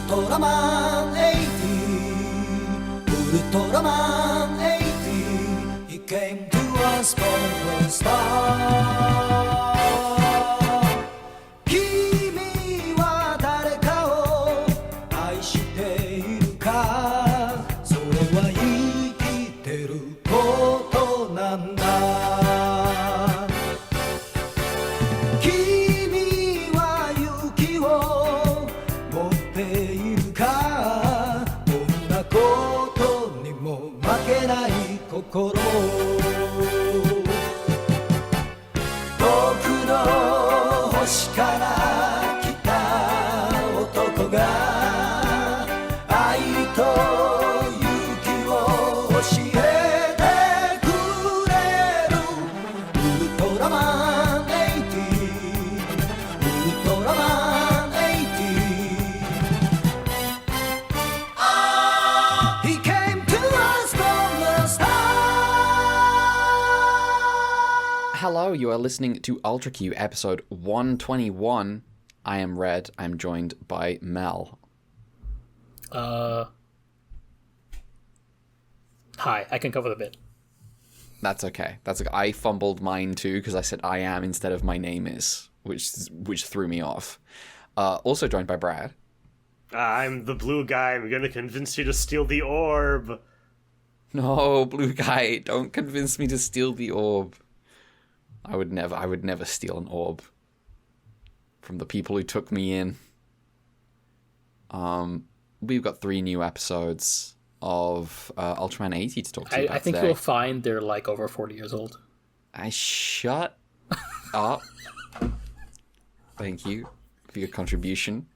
Ultraman 80, Ultraman 80, he came to us for the star. 君は誰かを愛しているか、それは生きてることなんだ。君は勇気を持っているか、どんなことにも負けない心。僕の星から来た男が愛と勇気を教えてくれる。ウルトラマン80、ウルトラマン80。He came to us from the start. Hello, you are listening to Ultra Q episode 121. I am Red. I'm joined by Mel. Hi, I can cover the bit. That's okay. That's okay. I fumbled mine too because I said I am instead of my name is, which threw me off. Also joined by Brad. I'm the blue guy. I'm gonna convince you to steal the orb. No, blue guy, don't convince me to steal the orb. I would never steal an orb from the people who took me in. We've got 3 new episodes of Ultraman 80 to talk to you about I think today. you'll find they're like over 40 years old. I shut up. Thank you for your contribution.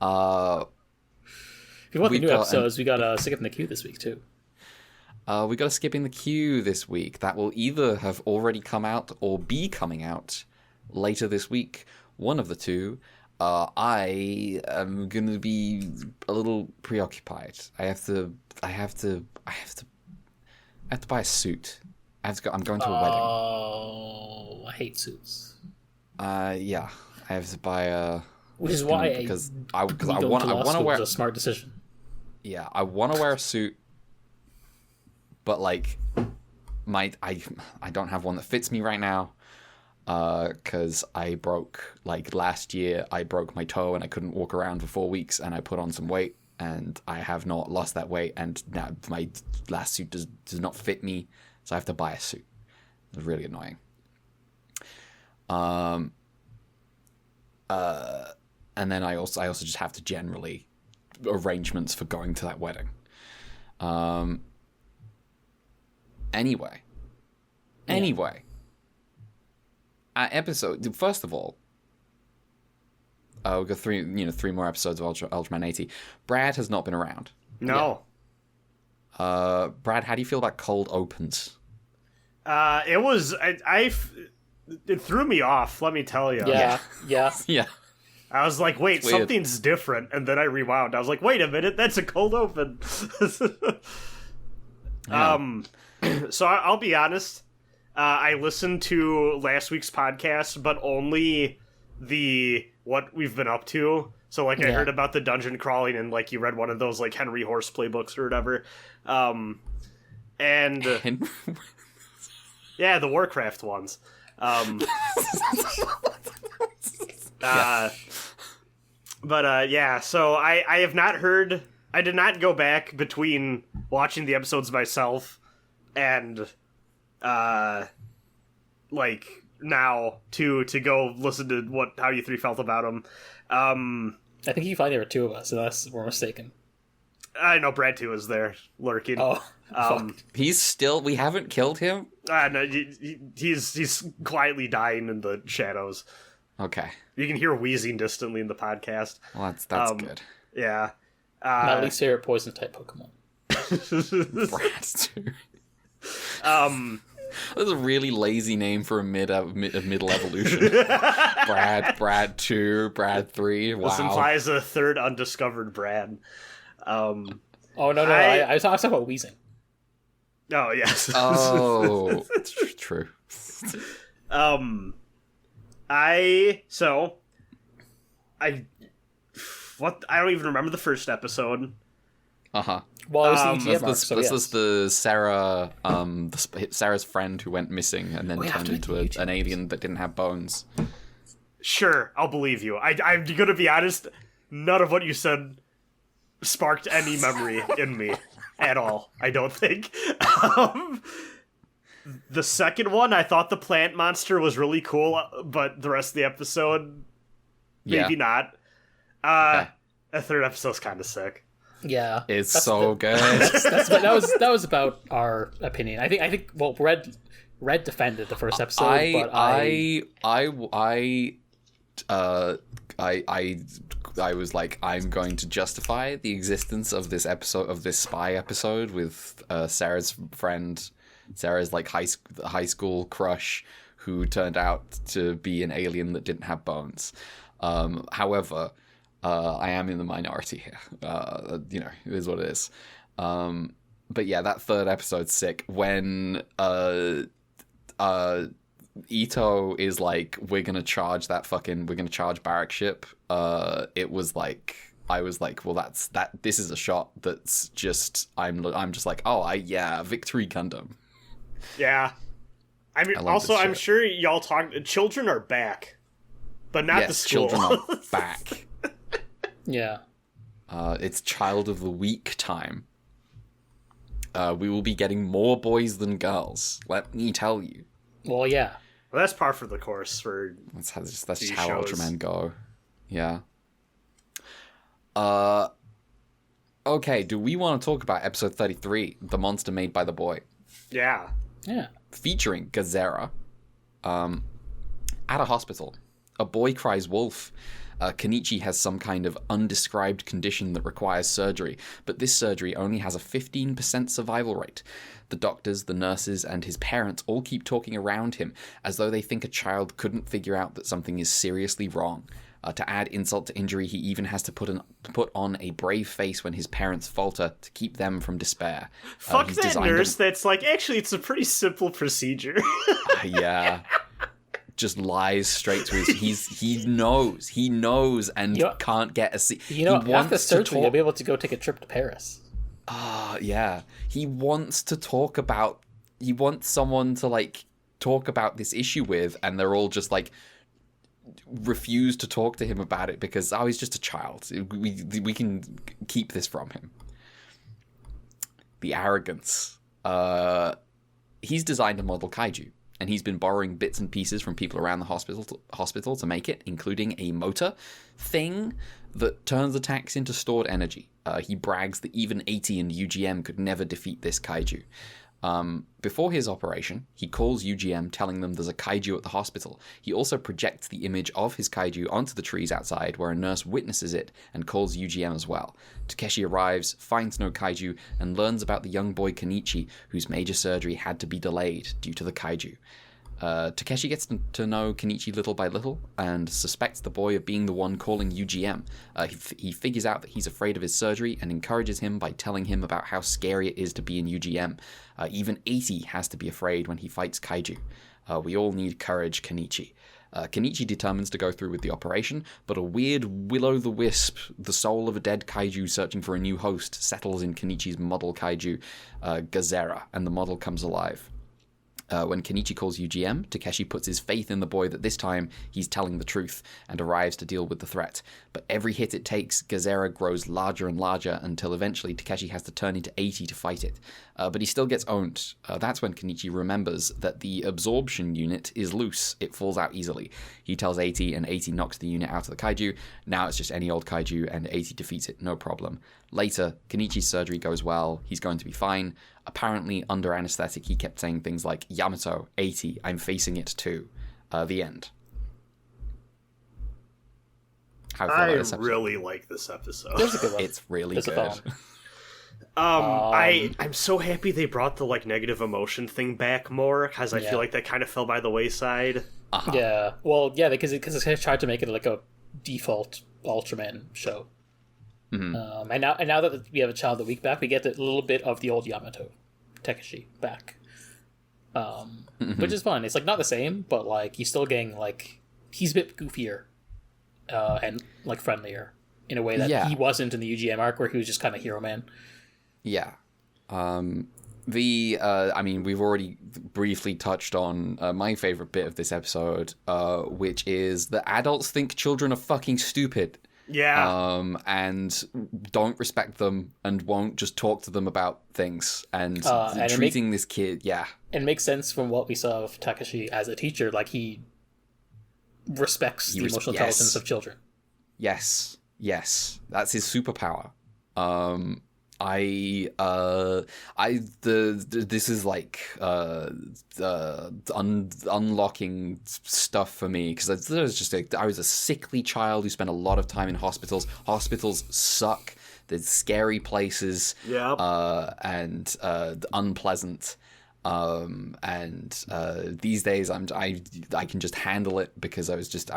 If you want the We've new got episodes, we got Sick Up in the Queue this week too. We got a skip in the queue this week. That will either have already come out or be coming out later this week. One of the two. I am gonna be a little preoccupied. I have to buy a suit. I'm going to a wedding. Oh, I hate suits. Yeah, I have to buy a. Which is why I want to wear a smart decision. Yeah, I want to wear a suit, but like, I don't have one that fits me right now, because I broke, like, last year I broke my toe and I couldn't walk around for 4 weeks, and I put on some weight and I have not lost that weight, and now my last suit does not fit me, so I have to buy a suit. It's really annoying. And then I also just have to generally arrangements for going to that wedding. Anyway. Episode, first of all, we've got 3 more episodes of Ultraman 80. Brad has not been around. No. Brad, how do you feel about cold opens? It was... it threw me off, let me tell you. Yeah. Yeah. I was like, wait, Weird. something's different. And then I rewound. I was like, wait a minute, that's a cold open. Yeah. So I'll be honest. I listened to last week's podcast, but only what we've been up to. So, like, I heard about the dungeon crawling, and, like, you read one of those, like, Henry Horse playbooks or whatever. And... yeah, the Warcraft ones. But yeah, so I have not heard... I did not go back between watching the episodes myself and, like, now to go listen to how you 3 felt about them. I think you find there were 2 of us, unless we're mistaken. I know Brad too is there lurking. Oh, fuck. He's still... We haven't killed him? No, he's quietly dying in the shadows. Okay. You can hear wheezing distantly in the podcast. Well, that's good. Yeah. My least favorite poison-type Pokemon. Brad 2. That's a really lazy name for a middle evolution. Brad 2, Brad 3. Wow. This implies a third undiscovered Brad. Oh, no, I was talking about wheezing. Oh, yes. Oh, true. what? I don't even remember the first episode. Uh-huh. Well, it was the EGM arc, This was the Sarah, Sarah's friend who went missing and then turned into an alien that didn't have bones. Sure, I'll believe you. I'm gonna be honest, none of what you said sparked any memory in me at all, I don't think. The second one, I thought the plant monster was really cool, but the rest of the episode, maybe not. The third episode's kind of sick. Yeah, it's so good. That was about our opinion. I think. Well, Red defended the first episode, I was like, I'm going to justify the existence of this episode, of this spy episode with Sarah's friend, Sarah's like high school crush, who turned out to be an alien that didn't have bones. However, I am in the minority here. It is what it is. But yeah, that third episode's sick. When Ito is like, we're gonna charge barrack ship. It was like, I was like, well, this is a shot that's just, I'm just like, Victory Gundam. Yeah. I mean, also, I'm sure y'all children are back, but not the school. Children are back. Yeah. It's Child of the Week time. We will be getting more boys than girls. Let me tell you. Well, yeah. Well, that's par for the course for that's just how shows. Ultraman go. Yeah. Okay, do we want to talk about episode 33, The Monster Made by the Boy? Yeah. Yeah. Featuring Gazera. At a hospital, a boy cries wolf. Kenichi has some kind of undescribed condition that requires surgery, but this surgery only has a 15% survival rate. The doctors, the nurses, and his parents all keep talking around him, as though they think a child couldn't figure out that something is seriously wrong. To add insult to injury, he even has to put on a brave face when his parents falter to keep them from despair. Fuck that nurse that's like, actually, it's a pretty simple procedure. Yeah. Just lies straight to his... He knows and can't get a seat. After surgery, you'll be able to go take a trip to Paris. Yeah. He wants someone to, like, talk about this issue with, and they're all just, like, refuse to talk to him about it because, he's just a child. We can keep this from him. The arrogance. He's designed a model kaiju, and he's been borrowing bits and pieces from people around the hospital to make it, including a motor thing that turns attacks into stored energy. He brags that even 80 and UGM could never defeat this kaiju. Before his operation, he calls UGM, telling them there's a kaiju at the hospital. He also projects the image of his kaiju onto the trees outside, where a nurse witnesses it and calls UGM as well. Takeshi arrives, finds no kaiju, and learns about the young boy Kenichi, whose major surgery had to be delayed due to the kaiju. Takeshi gets to know Kenichi little by little and suspects the boy of being the one calling UGM. He figures out that he's afraid of his surgery and encourages him by telling him about how scary it is to be in UGM. Even 80 has to be afraid when he fights kaiju. We all need courage, Kenichi. Kenichi determines to go through with the operation, but a weird will-o'-the-wisp, the soul of a dead kaiju searching for a new host, settles in Kenichi's model kaiju, Gazera, and the model comes alive. When Kenichi calls UGM, Takeshi puts his faith in the boy that this time he's telling the truth and arrives to deal with the threat. But every hit it takes, Gazera grows larger and larger until eventually Takeshi has to turn into 80 to fight it. But he still gets owned. That's when Kenichi remembers that the absorption unit is loose. It falls out easily. He tells 80 and 80 knocks the unit out of the kaiju. Now it's just any old kaiju and 80 defeats it, no problem. Later, Kenichi's surgery goes well. He's going to be fine. Apparently, under anesthetic, he kept saying things like, Yamato, 80, I'm facing it too. The end. I really like this episode. It was a good one. It's really It's good. I'm so happy they brought the like negative emotion thing back more, because I feel like that kind of fell by the wayside. Yeah. Well, yeah, because it tried to make it like a default Ultraman show. Mm-hmm. And now that we have a Child of the Week back, we get a little bit of the old Yamato, Takeshi, back. Which is fun. It's like not the same, but like he's still getting like he's a bit goofier, and like friendlier in a way that Yeah. he wasn't in the UGM arc, where he was just kind of hero man. Yeah. I mean, we've already briefly touched on my favorite bit of this episode, which is that adults think children are fucking stupid. Yeah. And don't respect them and won't just talk to them about things. And treating this kid, It makes sense from what we saw of Takashi as a teacher. Like, he respects the emotional intelligence of children. Yes. That's his superpower. This is like unlocking stuff for me, because I was a sickly child who spent a lot of time in hospitals. Hospitals suck. They're scary places. And unpleasant. And these days I can just handle it, because I was just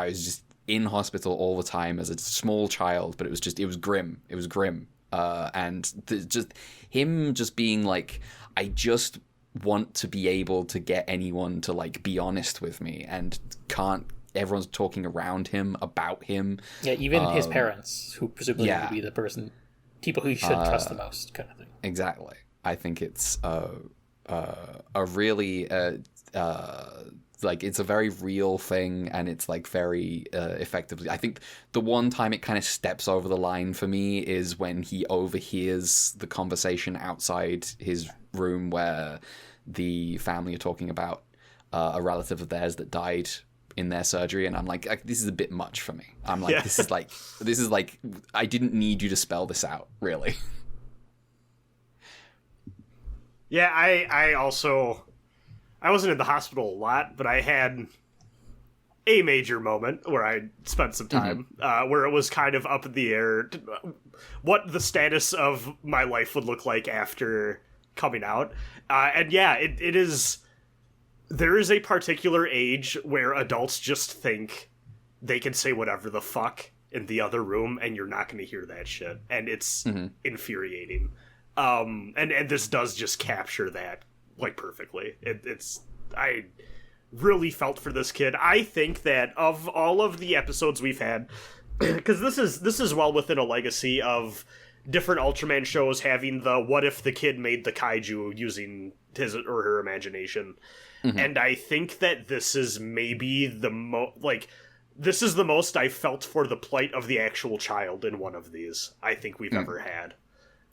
in hospital all the time as a small child, but it was grim. It was grim. And just him just being like, I just want to be able to get anyone to like be honest with me, and everyone's talking around him about him. Yeah, even his parents, who presumably would be the people who you should trust the most, kind of thing. Exactly. I think it's a really like, it's a very real thing, and it's like very effectively. I think the one time it kind of steps over the line for me is when he overhears the conversation outside his room, where the family are talking about a relative of theirs that died in their surgery, and I'm like, this is a bit much for me. I'm like, this is like I didn't need you to spell this out, really. Yeah, I wasn't in the hospital a lot, but I had a major moment where I spent some time where it was kind of up in the air what the status of my life would look like after coming out. And yeah, it is... There is a particular age where adults just think they can say whatever the fuck in the other room, and you're not going to hear that shit. And it's infuriating. And this does just capture that, like, perfectly. I really felt for this kid. I think that of all of the episodes we've had, because this is well within a legacy of different Ultraman shows having the what if the kid made the kaiju using his or her imagination. And I think that this is maybe this is the most I felt for the plight of the actual child in one of these I think we've ever had.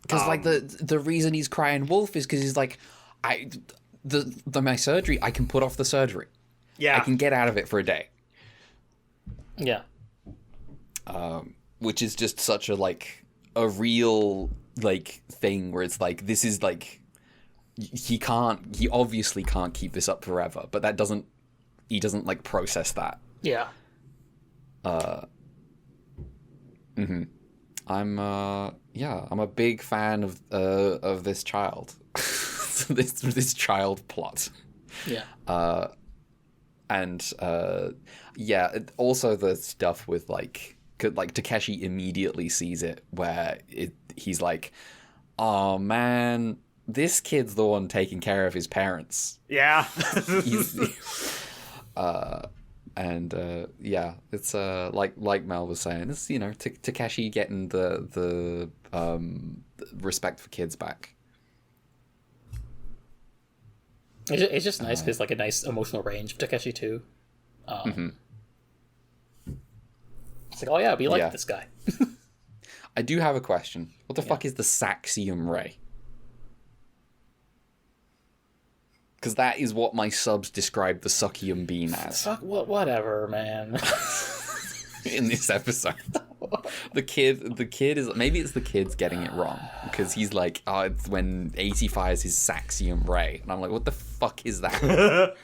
Because like the reason he's crying wolf is because he's like, my surgery, I can put off the surgery. Yeah, I can get out of it for a day. Yeah. Which is just such a real thing where it's like, this is like, he obviously can't keep this up forever, but he doesn't process that. Yeah. I'm a big fan of this child. this child plot. Yeah. Also the stuff with Takeshi immediately sees it, where he's like, oh man, this kid's the one taking care of his parents. Yeah. It's like Mel was saying, it's Takeshi getting the respect for kids back. It's just nice because a nice emotional range of Takeshi too. It's like, oh yeah, we like this guy. I do have a question. What the fuck is the Saxium Ray? Because that is what my subs described the Suckium Bean as. Whatever, man. In this episode. The kid is... Maybe it's the kid's getting it wrong. Because he's like, it's when 80 fires his Saxium Ray. And I'm like, what the fuck is that?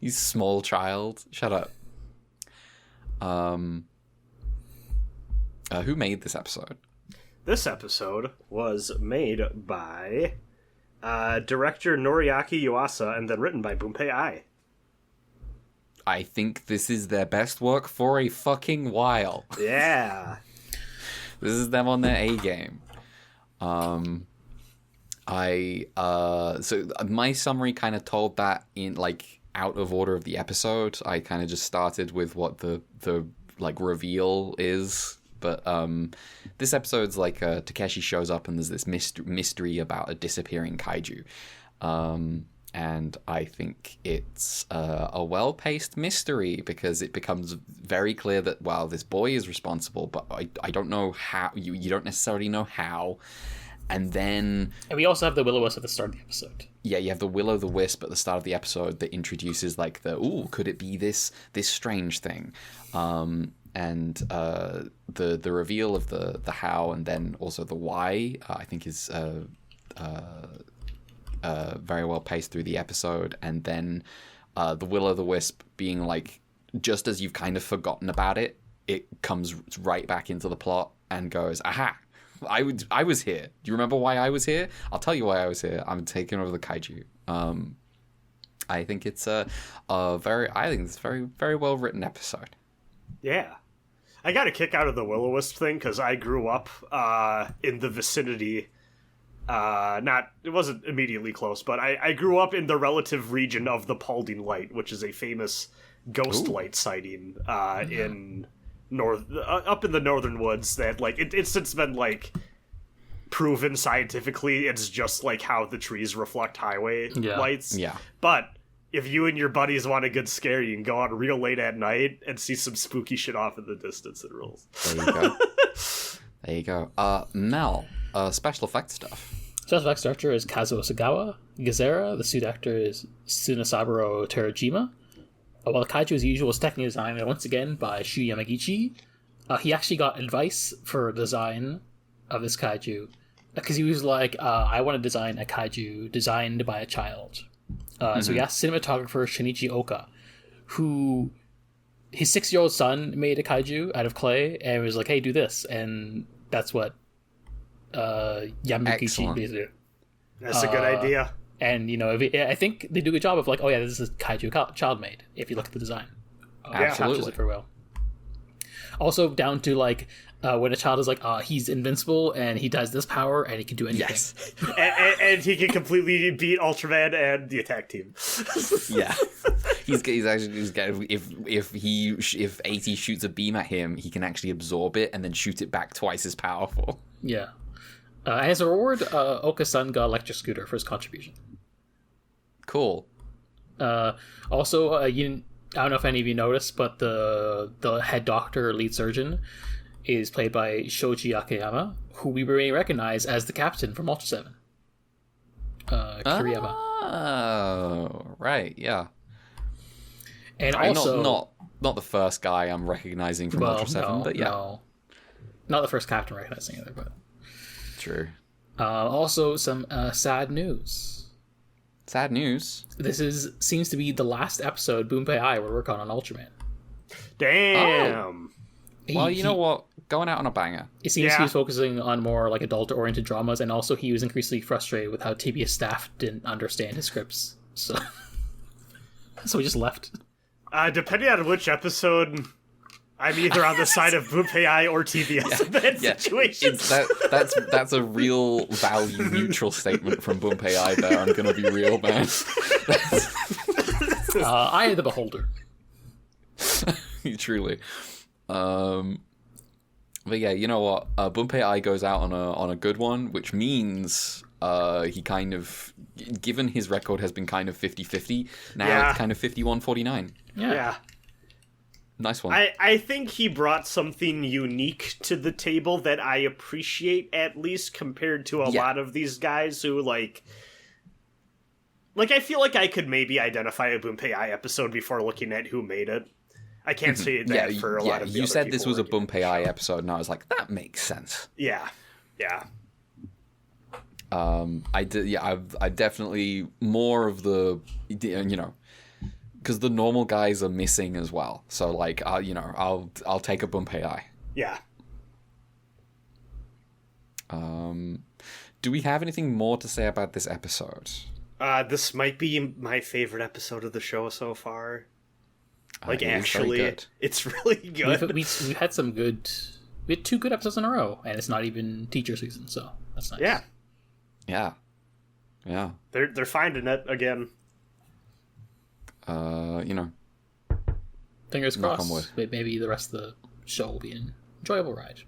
He's small child. Shut up. Who made this episode? This episode was made by... director Noriaki Yuasa, and then written by Bunpei Ai. I think this is their best work for a fucking while. Yeah. This is them on their A game. So my summary kind of told that in out of order of the episode. I kind of just started with what the like reveal is. But this episode's like Takeshi shows up and there's this mystery about a disappearing kaiju. And I think it's a well-paced mystery because it becomes very clear that, well, this boy is responsible, but I don't know how. You don't necessarily know how. And then... And we also have the Will-O-Wisp at the start of the episode. Yeah, you have the Will-O-the-Wisp at the start of the episode that introduces, like, could it be this strange thing? And the reveal of the how and then also the why, I think is... very well paced through the episode, and then the Will-O-the-Wisp being like, just as you've kind of forgotten about it, it comes right back into the plot and goes, aha, I was here. Do you remember why I was here? I'll tell you why I was here. I'm taking over the kaiju. I think it's very very well written episode. Yeah. I got a kick out of the Will-O-Wisp thing because I grew up in the vicinity. It wasn't immediately close, but I grew up in the relative region of the Paulding Light, which is a famous ghost light sighting in up in the northern woods. That like it's since been like proven scientifically. It's just like how the trees reflect highway lights. Yeah, but if you and your buddies want a good scare, you can go out real late at night and see some spooky shit off in the distance. It rules. There you go. There you go. Mel, special effects stuff. Special effects director is Kazuo Sagawa. Gezera, the suit actor is Tsunasaburo Terajima. While the kaiju, as usual, was technically designed once again by Shu Yamagichi. He actually got advice for design of this kaiju because he was like, I want to design a kaiju designed by a child. So he asked cinematographer Shinichi Oka, who his 6-year-old son made a kaiju out of clay and was like, hey, do this. And that's what Yamagichi did. That's a good idea. And, you know, I think they do a good job of like, oh yeah, this is kaiju child made, if you look at the design. Absolutely. Captures it very well. Also, down to like, when a child is like, he's invincible and he does this power and he can do anything. Yes. and he can completely beat Ultraman and the attack team. Yeah. He's actually if 80 shoots a beam at him, he can actually absorb it and then shoot it back twice as powerful. Yeah. As a reward, Oka's-san got electric scooter for his contribution. Cool. Also, I don't know if any of you noticed, but the head doctor or lead surgeon is played by Shoji Akiyama, who we may recognize as the captain from Ultra 7. Kiriyama. Oh, right, yeah. And also... Not the first guy I'm recognizing from Ultra 7, but yeah. No. Not the first captain recognizing either, but... True. Also, some sad news. Sad news? This seems to be the last episode Bunpei I would work on Ultraman. Damn! Oh. Well, you know what? Going out on a banger. It seems he was focusing on more like adult-oriented dramas, and also he was increasingly frustrated with how TBS staff didn't understand his scripts. So he just left. Depending on which episode... I'm either on the side of Bunpei or TBS in that situation. That's a real value neutral statement from Bunpei there. I'm gonna be real, man. I am the beholder. Truly. But yeah, you know what? Bunpei goes out on a good one, which means he kind of, given his record has been kind of 50-50, now it's kind of 51-49. Yeah. Nice one. I think he brought something unique to the table that I appreciate, at least compared to a lot of these guys who, like, I feel like I could maybe identify a Bunpei episode before looking at who made it. I can't say that for a lot of the you other said this was a Bunpei episode, and I was like, that makes sense. Yeah. I definitely more of the, you know, because the normal guys are missing as well. So like, I'll take a Bunpei. Yeah. Do we have anything more to say about this episode? This might be my favorite episode of the show so far. Like, actually, it's really good. We've had some good... We had 2 good episodes in a row, and it's not even teacher season, so that's nice. Yeah. They're finding it again. They're Fingers Knock on crossed. Maybe the rest of the show will be an enjoyable ride.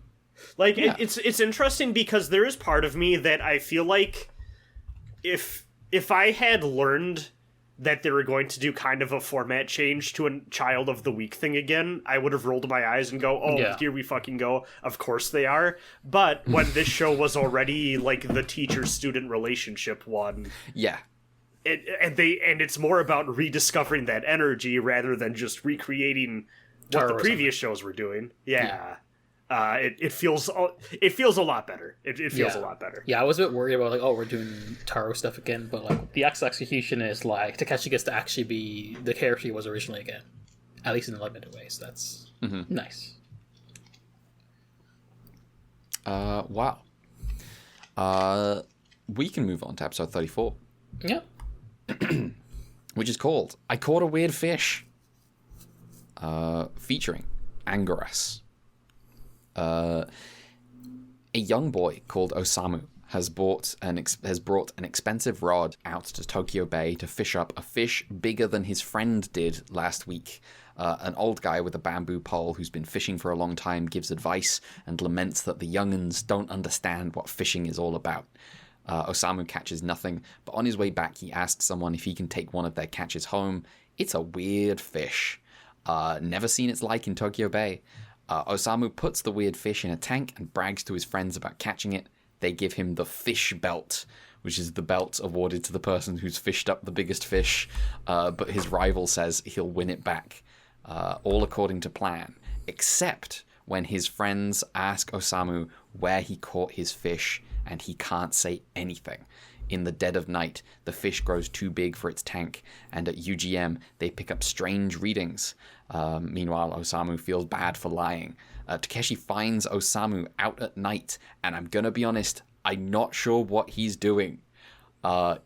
Like, it's interesting because there is part of me that I feel like if I had learned that they were going to do kind of a format change to a Child of the Week thing again, I would have rolled my eyes and go, oh, here we fucking go. Of course they are. But when this show was already, like, the teacher-student relationship one... Yeah. And it's more about rediscovering that energy rather than just recreating what the previous shows were doing. Yeah. It feels a lot better. It feels a lot better. Yeah, I was a bit worried about like, we're doing Taro stuff again, but like the execution is like Takeshi gets to actually be the character he was originally again, at least in a limited way. So that's nice. Wow. We can move on to episode 34. Yeah. Which is called "I Caught a Weird Fish," featuring Anguirus. A young boy called Osamu has brought an expensive rod out to Tokyo Bay to fish up a fish bigger than his friend did last week. An old guy with a bamboo pole who's been fishing for a long time gives advice and laments that the young'uns don't understand what fishing is all about. Osamu catches nothing, but on his way back he asks someone if he can take one of their catches home. It's a weird fish. Never seen its like in Tokyo Bay. Osamu puts the weird fish in a tank and brags to his friends about catching it. They give him the fish belt, which is the belt awarded to the person who's fished up the biggest fish, but his rival says he'll win it back. All according to plan, except when his friends ask Osamu where he caught his fish, and he can't say anything. In the dead of night, the fish grows too big for its tank, and at UGM, they pick up strange readings. Meanwhile, Osamu feels bad for lying. Takeshi finds Osamu out at night, and I'm gonna be honest, I'm not sure what he's doing.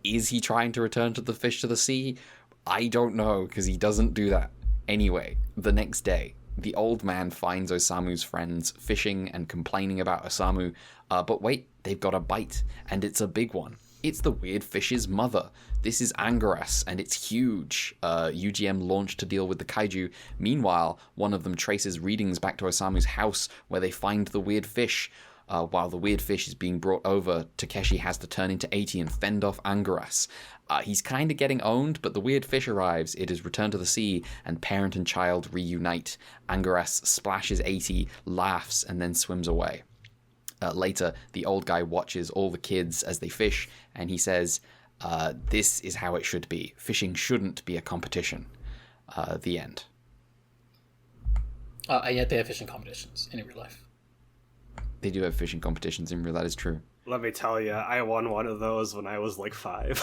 Is he trying to return to the sea? I don't know, because he doesn't do that. Anyway, the next day, the old man finds Osamu's friends fishing and complaining about Osamu, but wait, they've got a bite, and it's a big one. It's the weird fish's mother. This is Anguirus, and it's huge. UGM launched to deal with the kaiju. Meanwhile, one of them traces readings back to Osamu's house, where they find the weird fish. While the weird fish is being brought over, Takeshi has to turn into 80 and fend off Anguirus. He's kind of getting owned, but the weird fish arrives. It is returned to the sea, and parent and child reunite. Anguirus splashes 80, laughs, and then swims away. Later, the old guy watches all the kids as they fish, and he says, this is how it should be. Fishing shouldn't be a competition. The end. And yet they have fishing competitions in real life. They do have fishing competitions in real life, that is true. Let me tell you, I won one of those when I was like 5.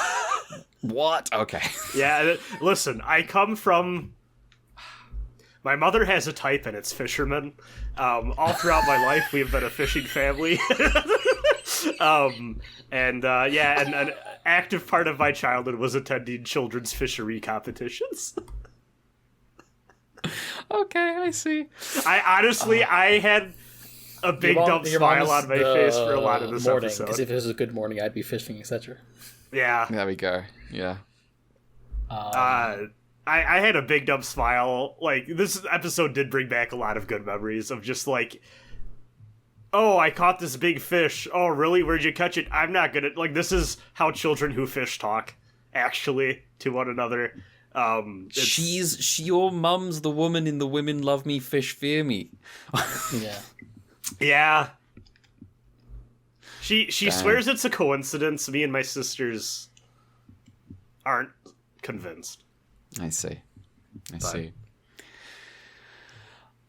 What? Okay. Yeah, listen, I come from... My mother has a type, and it's fisherman. All throughout my life, we've been a fishing family. And an active part of my childhood was attending children's fishery competitions. Okay, I see. I had a big dumb smile on my face for a lot of this episode. Because if it was a good morning, I'd be fishing, etc. Yeah. There we go. Yeah. I had a big dumb smile. Like, this episode did bring back a lot of good memories of just like, oh, I caught this big fish. Oh, really? Where'd you catch it? I'm not gonna... Like, this is how children who fish talk, actually, to one another. Your mum's the woman in the Women Love Me, Fish Fear Me. Yeah. Yeah. She swears it's a coincidence. Me and my sisters aren't convinced. I see.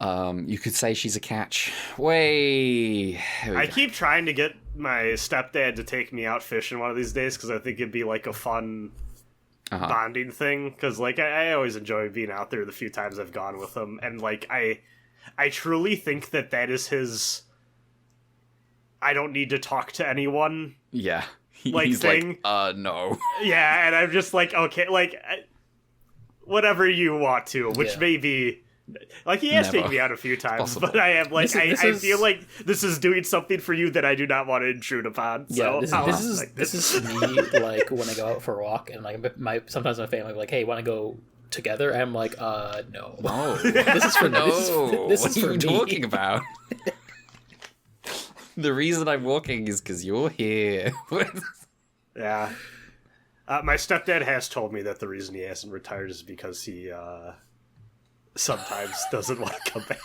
You could say she's a catch. I keep trying to get my stepdad to take me out fishing one of these days because I think it'd be like a fun bonding thing. Because like I always enjoy being out there the few times I've gone with him, and like I truly think that is his. I don't need to talk to anyone. Yeah, he's thing. Like, no. Yeah, and I'm just like, okay, like. Whatever you want to, which may be... Like, he has taken me out a few times, but I am like... I feel like this is doing something for you that I do not want to intrude upon. Yeah, so this is me, like, when I go out for a walk, and like sometimes my family will be like, hey, want to go together. I'm like, no. No. This is for No. this What is are for you me. talking about? The reason I'm walking is because you're here. Yeah. My stepdad has told me that the reason he hasn't retired is because he sometimes doesn't want to come back.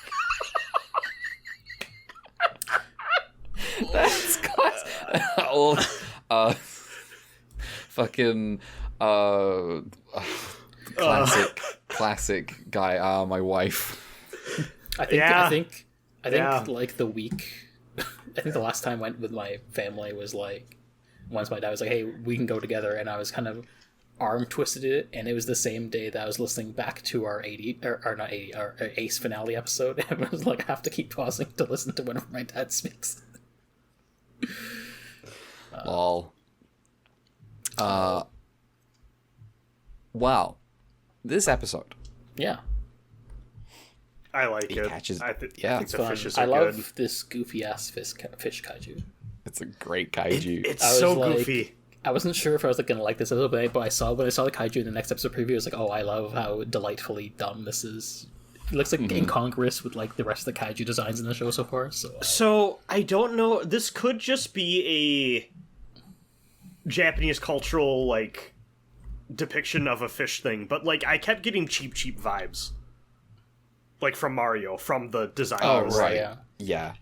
That's class. Fucking classic guy. My wife. I think Yeah. I think Yeah. like the week. I think the last time I went with my family was like once my dad was like, "Hey, we can go together," and I was kind of arm twisted it, and it was the same day that I was listening back to our 80 or not 80 our Ace finale episode, and I was like, I have to keep pausing to listen to whenever my dad speaks. Lol. Wow. This episode. Yeah, I like He it. catches- I think yeah. the It's fun. fishes I are love good. this goofy ass fish kaiju. It's a great kaiju. It's I was so like- goofy. I wasn't sure if I was like gonna like this episode, but when I saw the kaiju in the next episode preview, I was like, oh, I love how delightfully dumb this is. It looks like incongruous with like the rest of the kaiju designs in the show so far. So I don't know. This could just be a Japanese cultural like depiction of a fish thing, but like I kept getting cheap vibes, like from Mario, from the design. Oh, of the right. yeah. Yeah.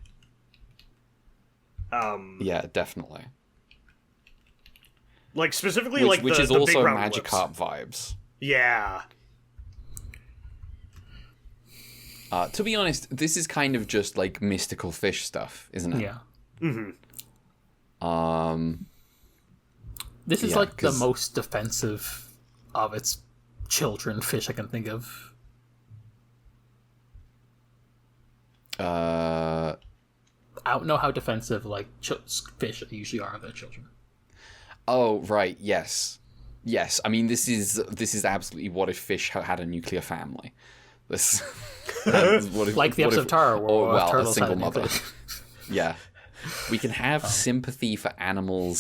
Yeah, definitely. Like specifically, Which, like which the, is the also big round lips. Magikarp vibes. Yeah. To be honest, this is kind of just like mystical fish stuff, isn't it? Yeah. This is Yeah, like the 'cause- most defensive of its children fish I can think of. I don't know how defensive like fish usually are of their children. Oh, right. Yes. I mean, this is absolutely what if fish had a nuclear family. This what if, Like the what episode if- of Tara, where or, well, a turtles had single a mother. nuclear- Yeah. We can have sympathy for animal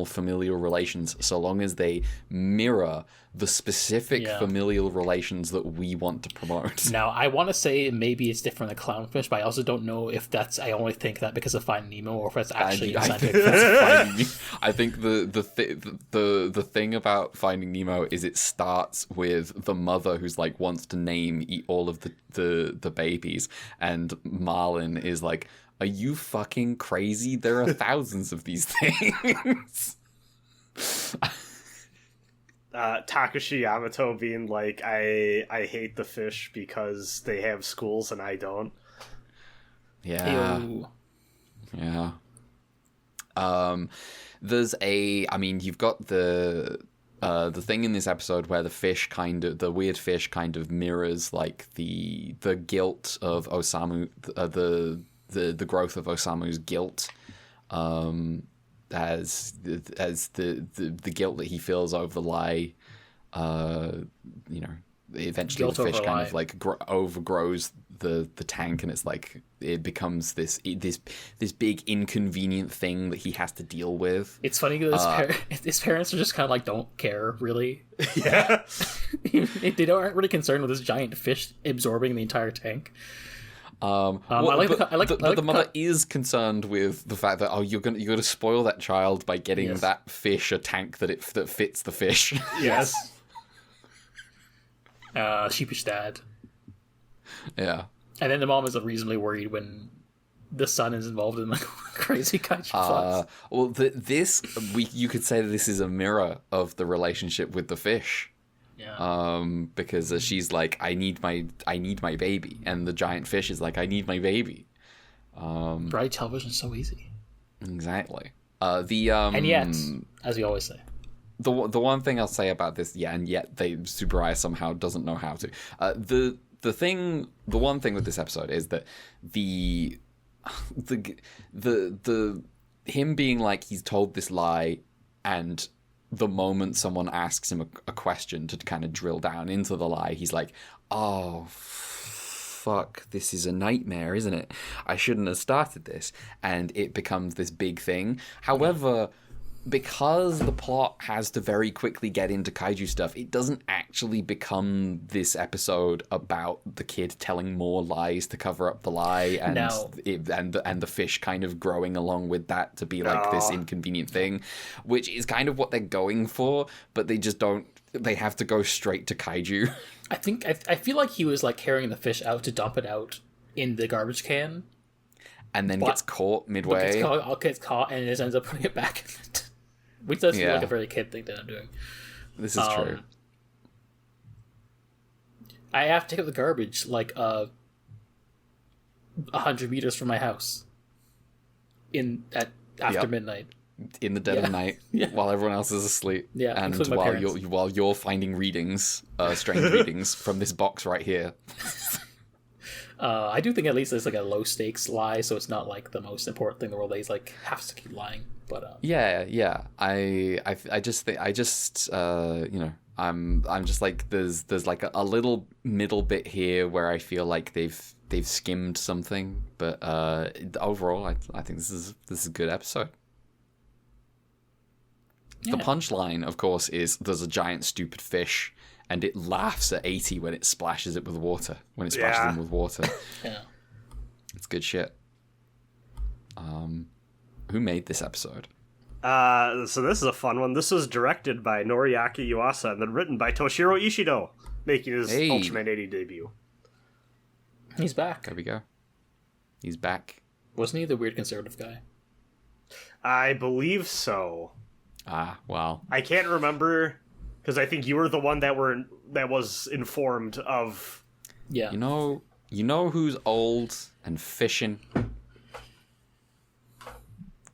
familial relations, so long as they mirror the specific Yeah. familial relations that we want to promote. Now, I want to say maybe it's different than clownfish, but I also don't know if that's. I only think that because of Finding Nemo, or if that's actually a I scientific think, fact. I think the thing about Finding Nemo is it starts with the mother who's like wants to eat all of the babies, and Marlin is like, "Are you fucking crazy? There are thousands of these things." Takashi Yamato being like, I hate the fish because they have schools and I don't. Yeah. Ew. Yeah. There's you've got the thing in this episode where the weird fish kind of mirrors like the guilt of Osamu, the growth of Osamu's guilt, as the guilt that he feels over the lie, eventually Guilt the fish over kind lie. of like overgrows the tank, and it's like it becomes this big inconvenient thing that he has to deal with. It's funny because his parents are just kind of like don't care really. Yeah. They aren't really concerned with this giant fish absorbing the entire tank. But the mother is concerned with the fact that you're gonna spoil that child by getting Yes. that fish a tank that fits the fish. Yes. Sheepish dad. Yeah. And then the mom is reasonably worried when the son is involved in like crazy kaiju plots. Well, you could say that this is a mirror of the relationship with the fish. Yeah. Because she's like, I need my baby, and the giant fish is like, I need my baby. Bright television is so easy. Exactly. And yet, as we always say. The one thing I'll say about this, and yet Subarashiki somehow doesn't know how to. The one thing with this episode is that the him being like he's told this lie, and the moment someone asks him a question to kind of drill down into the lie, he's like, oh, fuck, this is a nightmare, isn't it? I shouldn't have started this. And it becomes this big thing. However, because the plot has to very quickly get into kaiju stuff, it doesn't actually become this episode about the kid telling more lies to cover up the lie, and and the fish kind of growing along with that to be like this inconvenient thing, which is kind of what they're going for, but they just don't. They have to go straight to kaiju. I feel like he was like carrying the fish out to dump it out in the garbage can, and then gets caught midway. Gets caught and just ends up putting it back in it. Which does feel like a very kid thing that I'm doing. This is true. I have to take out the garbage like 100 meters from my house after midnight. In the dead of night, while everyone else is asleep. Yeah, and while you're finding readings, strange readings from this box right here. I do think at least there's like a low stakes lie, so it's not like the most important thing in the world that he's like has to keep lying. But I just think I'm just like there's like a little middle bit here where I feel like they've skimmed something, but overall I think this is a good episode. The punchline, of course, is there's a giant stupid fish, and it laughs at 80 when it splashes it with water. When it splashes him with water. Yeah, it's good shit. Who made this episode? So this is a fun one. This was directed by Noriaki Yuasa and then written by Toshiro Ishido, making his Ultraman 80 debut. He's back. There we go. He's back. Wasn't he the weird conservative guy? I believe so. Wow. I can't remember, because I think you were the one that was informed of. Yeah. You know who's old and fishing?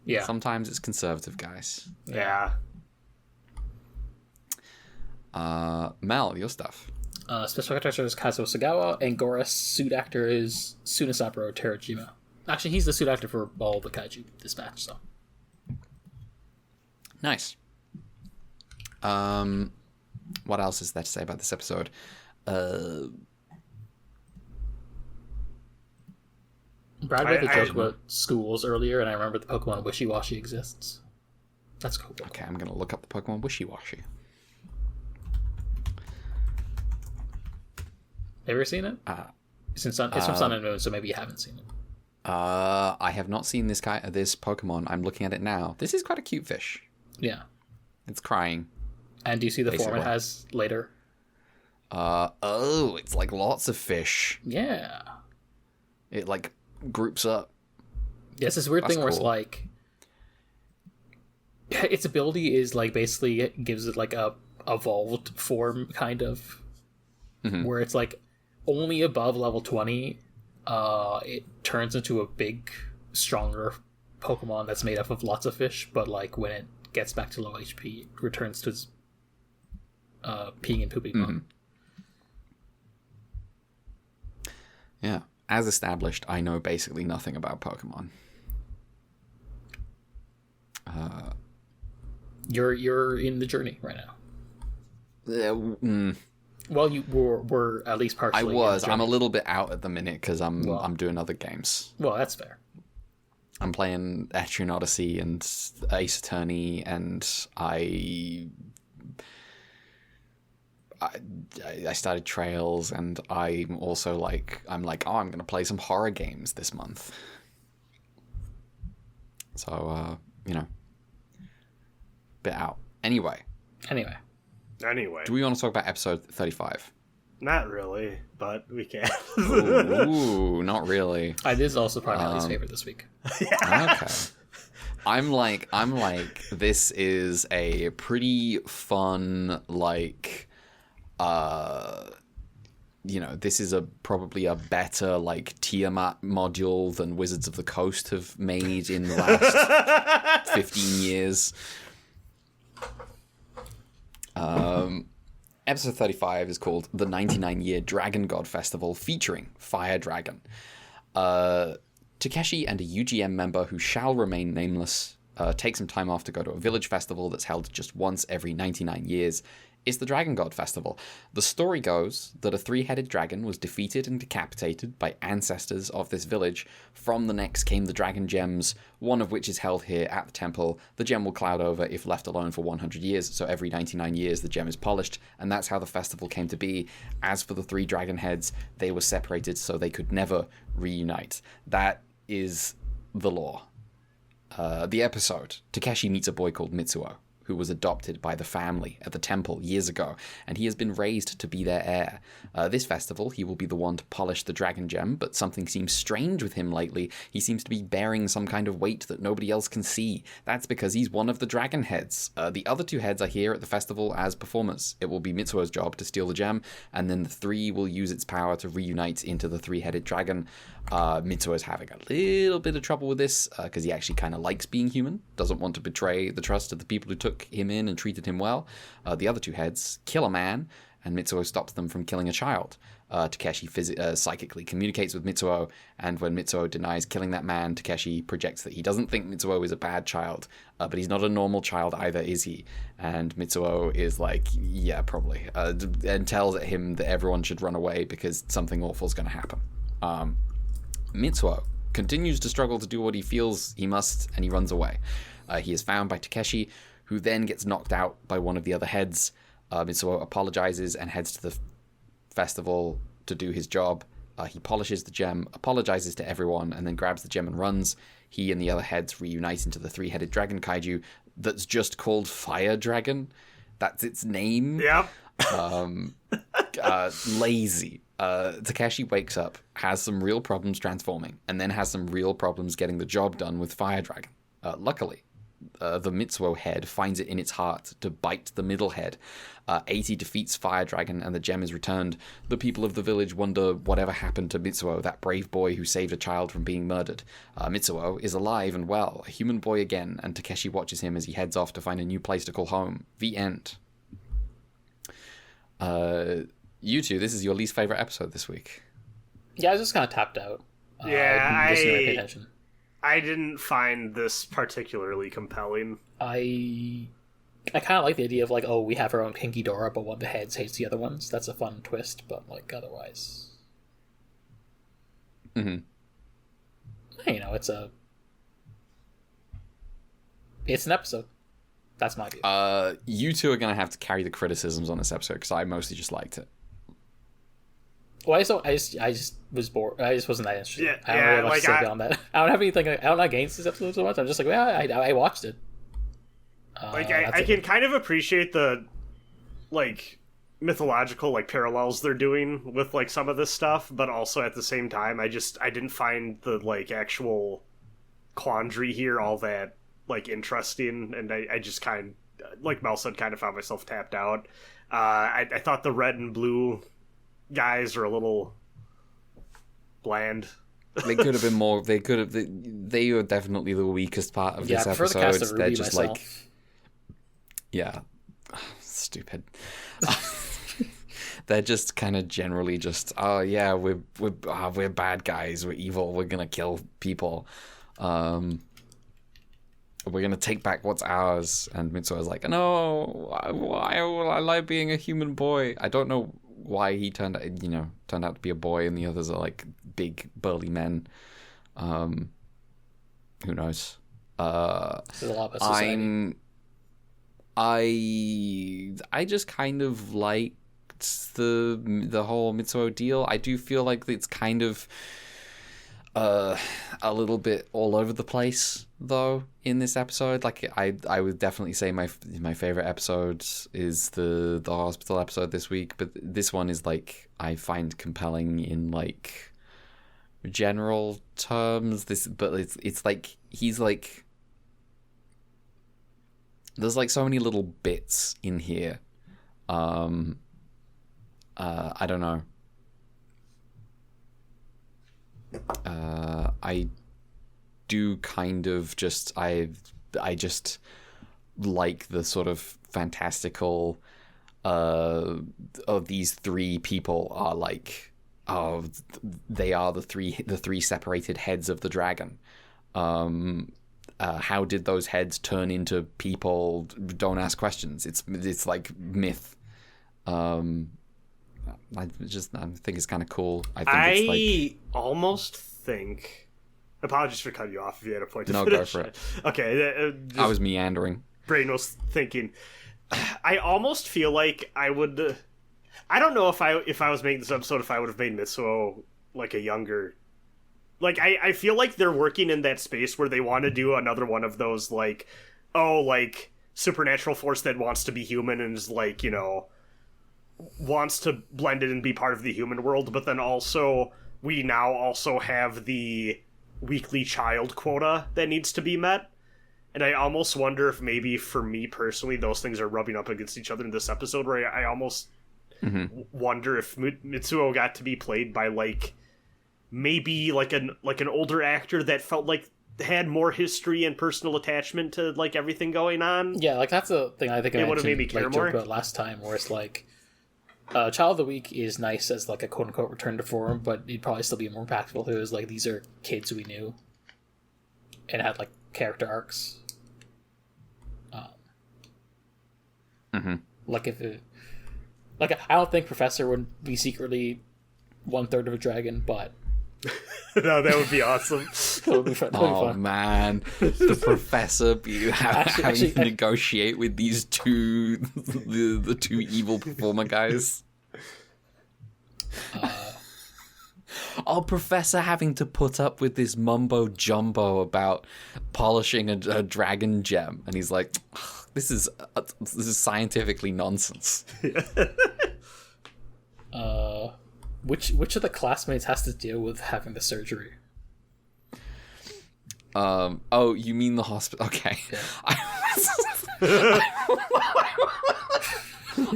Yeah. Sometimes it's conservative guys. Yeah. Mel, your stuff. Special actor is Kazuo Sagawa, and Gora's suit actor is Tsunasaburo Terajima. Actually, he's the suit actor for all the kaiju this match, so. Nice. What else is there to say about this episode? Brad made the joke about schools earlier, and I remember the Pokemon Wishy-Washy exists. That's cool. Okay, I'm going to look up the Pokemon Wishy-Washy. Ever seen it? It's from Sun and Moon, so maybe you haven't seen it. I have not seen this Pokemon. I'm looking at it now. This is quite a cute fish. Yeah. It's crying. And do you see the form it has later? It's like lots of fish. Yeah. It like groups up. Yeah, it's this weird thing where it's like its ability is like basically it gives it like a evolved form kind of, where it's like only above level 20 it turns into a big stronger Pokemon that's made up of lots of fish, but like when it gets back to low HP it returns to its peeing and pooping mode. Yeah. As established, I know basically nothing about Pokemon. You're in the journey right now. Well, you were at least partially. I was. I'm a little bit out at the minute because I'm doing other games. Well, that's fair. I'm playing Etrian Odyssey and Ace Attorney, and I started Trails, and I'm also like, I'm going to play some horror games this month. So, bit out. Anyway. Do we want to talk about episode 35? Not really, but we can. Ooh, not really. This is also probably my least favorite this week. Okay. I'm like, this is a pretty fun, like, this is probably a better like Tiamat module than Wizards of the Coast have made in the last 15 years. Episode 35 is called The 99-Year Dragon God Festival, featuring Fire Dragon. Takeshi and a UGM member who shall remain nameless take some time off to go to a village festival that's held just once every 99 years. It's the Dragon God Festival. The story goes that a 3-headed dragon was defeated and decapitated by ancestors of this village. From the necks came the dragon gems, one of which is held here at the temple. The gem will cloud over if left alone for 100 years, so every 99 years the gem is polished, and that's how the festival came to be. As for the 3 dragon heads, they were separated so they could never reunite. That is the lore. The episode, Takeshi meets a boy called Mitsuo, who was adopted by the family at the temple years ago, and he has been raised to be their heir. This festival, he will be the one to polish the dragon gem, but something seems strange with him lately. He seems to be bearing some kind of weight that nobody else can see. That's because he's one of the dragon heads. The other 2 heads are here at the festival as performers. It will be Mitsuo's job to steal the gem, and then the 3 will use its power to reunite into the 3-headed dragon. Mitsuo is having a little bit of trouble with this, because he actually kind of likes being human, doesn't want to betray the trust of the people who took him in and treated him well. The other 2 heads kill a man, and Mitsuo stops them from killing a child. Takeshi psychically communicates with Mitsuo, and when Mitsuo denies killing that man, Takeshi projects that he doesn't think Mitsuo is a bad child, but he's not a normal child either, is he? And Mitsuo is like, yeah, probably, and tells him that everyone should run away because something awful is going to happen. Mitsuo continues to struggle to do what he feels he must, and he runs away. He is found by Takeshi, who then gets knocked out by one of the other heads. Mitsuo apologizes and heads to the festival to do his job. He polishes the gem, apologizes to everyone, and then grabs the gem and runs. He and the other heads reunite into the 3-headed dragon kaiju that's just called Fire Dragon. That's its name. Yep. Lazy. Takeshi wakes up, has some real problems transforming, and then has some real problems getting the job done with Fire Dragon. Luckily, the Mitsuo head finds it in its heart to bite the middle head. 80 defeats Fire Dragon, and the gem is returned. The people of the village wonder whatever happened to Mitsuo, that brave boy who saved a child from being murdered. Mitsuo is alive and well, a human boy again, and Takeshi watches him as he heads off to find a new place to call home. The end. You two, this is your least favorite episode this week. Yeah, I was just kind of tapped out. Yeah, Just didn't pay attention. I didn't find this particularly compelling. I kind of like the idea of, like, oh, we have our own Kinky Dora, but one of the heads hates the other ones. That's a fun twist, but, like, otherwise... Mm-hmm. You know, it's an episode. That's my view. You two are going to have to carry the criticisms on this episode, because I mostly just liked it. Well, I just was bored. I just wasn't that interested. Yeah, I don't really have much to say beyond that. I don't have anything. I don't against this episode so much. I'm just like, well, I watched it. I can kind of appreciate the, like, mythological, like, parallels they're doing with, like, some of this stuff, but also at the same time, I didn't find the, like, actual quandary here all that, like, interesting, and I just kind of, like Mel said, kind of found myself tapped out. I thought the red and blue guys are a little bland. They could have been more. They could have. They were definitely the weakest part of this episode. They're just myself. Like, yeah, stupid. They're just kind of generally just, oh yeah, we're bad guys. We're evil. We're gonna kill people. We're gonna take back what's ours. And Mitsuo's like, no, why will I like being a human boy? I don't know why he turned out to be a boy, and the others are like big burly men. Who knows? There's a lot of society. I just kind of liked the whole Mitsuo deal. I do feel like it's kind of a little bit all over the place though in this episode. Like I would definitely say my favorite episode is the hospital episode this week, but this one is like I find compelling in like general terms. But it's like he's like there's like so many little bits in here. I don't know. I do kind of just I just like the sort of fantastical of these three people are like they are the three separated heads of the dragon. How did those heads turn into people? Don't ask questions. It's like myth. I think it's kind of cool. I think I it's like almost think. Apologies for cutting you off if you had a point to no, finish. go for it. Okay, I was meandering. brain was thinking. I almost feel like I would. I don't know if I was making this episode, if I would have made Mitsuo like a younger. Like I feel like they're working in that space where they want to do another one of those like, oh, like supernatural force that wants to be human and is like, you know, wants to blend in and be part of the human world, but then also we now also have the weekly child quota that needs to be met. And I almost wonder if maybe for me personally those things are rubbing up against each other in this episode, where I almost wonder if Mitsuo got to be played by like maybe like an older actor that felt like had more history and personal attachment to like everything going on. Yeah, like that's a thing I think I would have made me mentioned, care like, more. joked about last time, where it's like Child of the Week is nice as like a quote unquote return to form, but it'd probably still be more impactful if it was like these are kids we knew and had like character arcs. Like if it, like I don't think Professor would be secretly 1/3 of a dragon, but No, that would be awesome. that would be fun. Oh man, the professor having to negotiate with these two, the two evil performer guys. Professor having to put up with this mumbo jumbo about polishing a dragon gem, and he's like, "This is scientifically nonsense." Which of the classmates has to deal with having the surgery? Oh, you mean the hospital? Okay. Yeah.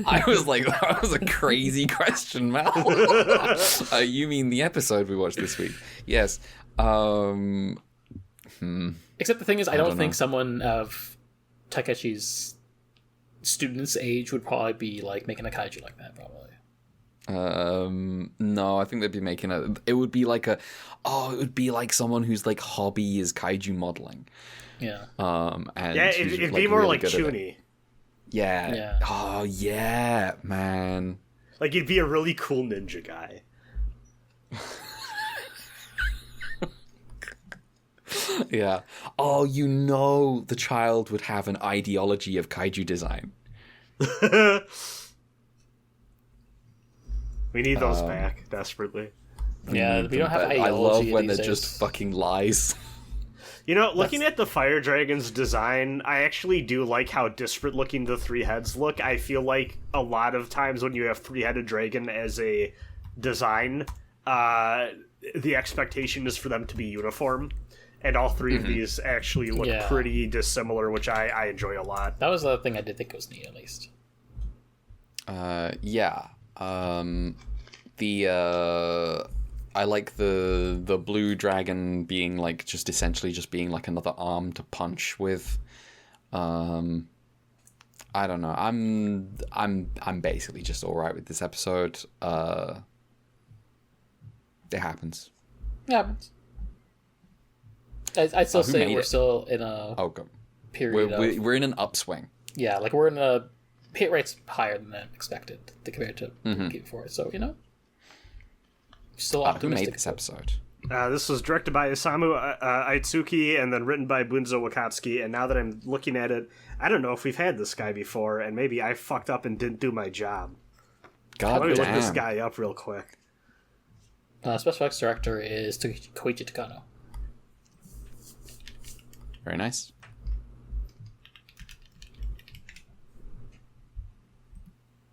I was like, that was a crazy question, Mal. You mean the episode we watched this week? Yes. Except the thing is, I don't think know. someone of Takeshi's student's age would probably be like making a kaiju like that, probably. No, I think they'd be making it would be like someone whose like hobby is kaiju modeling. Yeah. And Yeah, who's, it'd be more really like good at it. Chuni. Yeah. Yeah. Oh yeah, man. Like he'd be a really cool ninja guy. Yeah. Oh, you know, the child would have an ideology of kaiju design. We need those back desperately. Yeah, we don't have But I ideology love when these they're days. just fucking lies. You know, looking at the Fire Dragon's design, I actually do like how disparate looking the three heads look. I feel like a lot of times when you have three-headed dragon as a design, the expectation is for them to be uniform. And all three of these actually look Yeah. pretty dissimilar, which I enjoy a lot. That was the thing I did think was neat, at least. Yeah. I like the blue dragon being like just essentially just being like another arm to punch with. I don't know. I'm basically just all right with this episode. It happens. It happens. I'd still Who say made we're it? still in a Oh, go. period of... We're in an upswing. Yeah, like we're in a... Hit rate's higher than I expected compared to before, so, you know? Still Who optimistic. made this episode? This was directed by Isamu Aitsuki and then written by Bunzo Wakatsuki. And now that I'm looking at it, I don't know if we've had this guy before, and maybe I fucked up and didn't do my job. God Let me look this damn. guy up real quick. Special effects director is Koichi Takano. Very nice.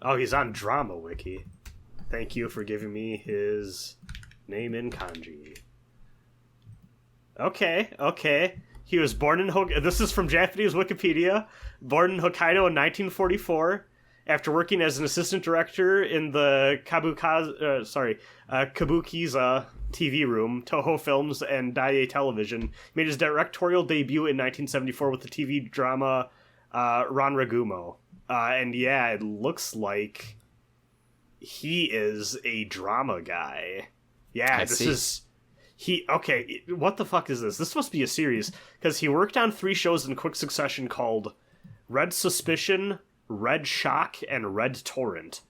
Oh, he's on Drama Wiki. Thank you for giving me his name in kanji. Okay. He was born in This is from Japanese Wikipedia. Born in Hokkaido in 1944. After working as an assistant director in the Kabukiza TV Room, Toho Films, and Daiei Television, made his directorial debut in 1974 with the TV drama Ranragumo. And yeah, it looks like he is a drama guy. Yeah, Okay, what the fuck is this? This must be a series, because he worked on 3 shows in quick succession called Red Suspicion, Red Shock, and Red Torrent.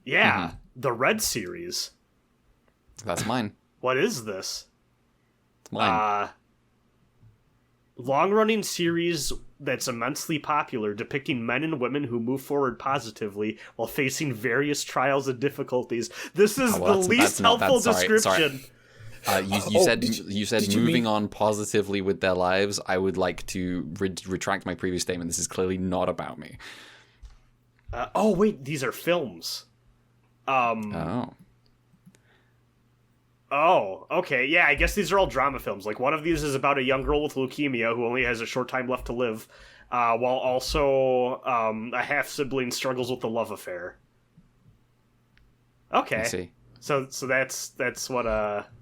Yeah, the Red series. That's mine. What is this? It's mine. Long-running series that's immensely popular, depicting men and women who move forward positively while facing various trials and difficulties. This is the least helpful description. You said moving on positively with their lives. I would like to retract my previous statement. This is clearly not about me. Oh, wait, these are films. Oh, okay. Yeah, I guess these are all drama films. Like, one of these is about a young girl with leukemia who only has a short time left to live, while also a half-sibling struggles with a love affair. Okay. I see. So that's what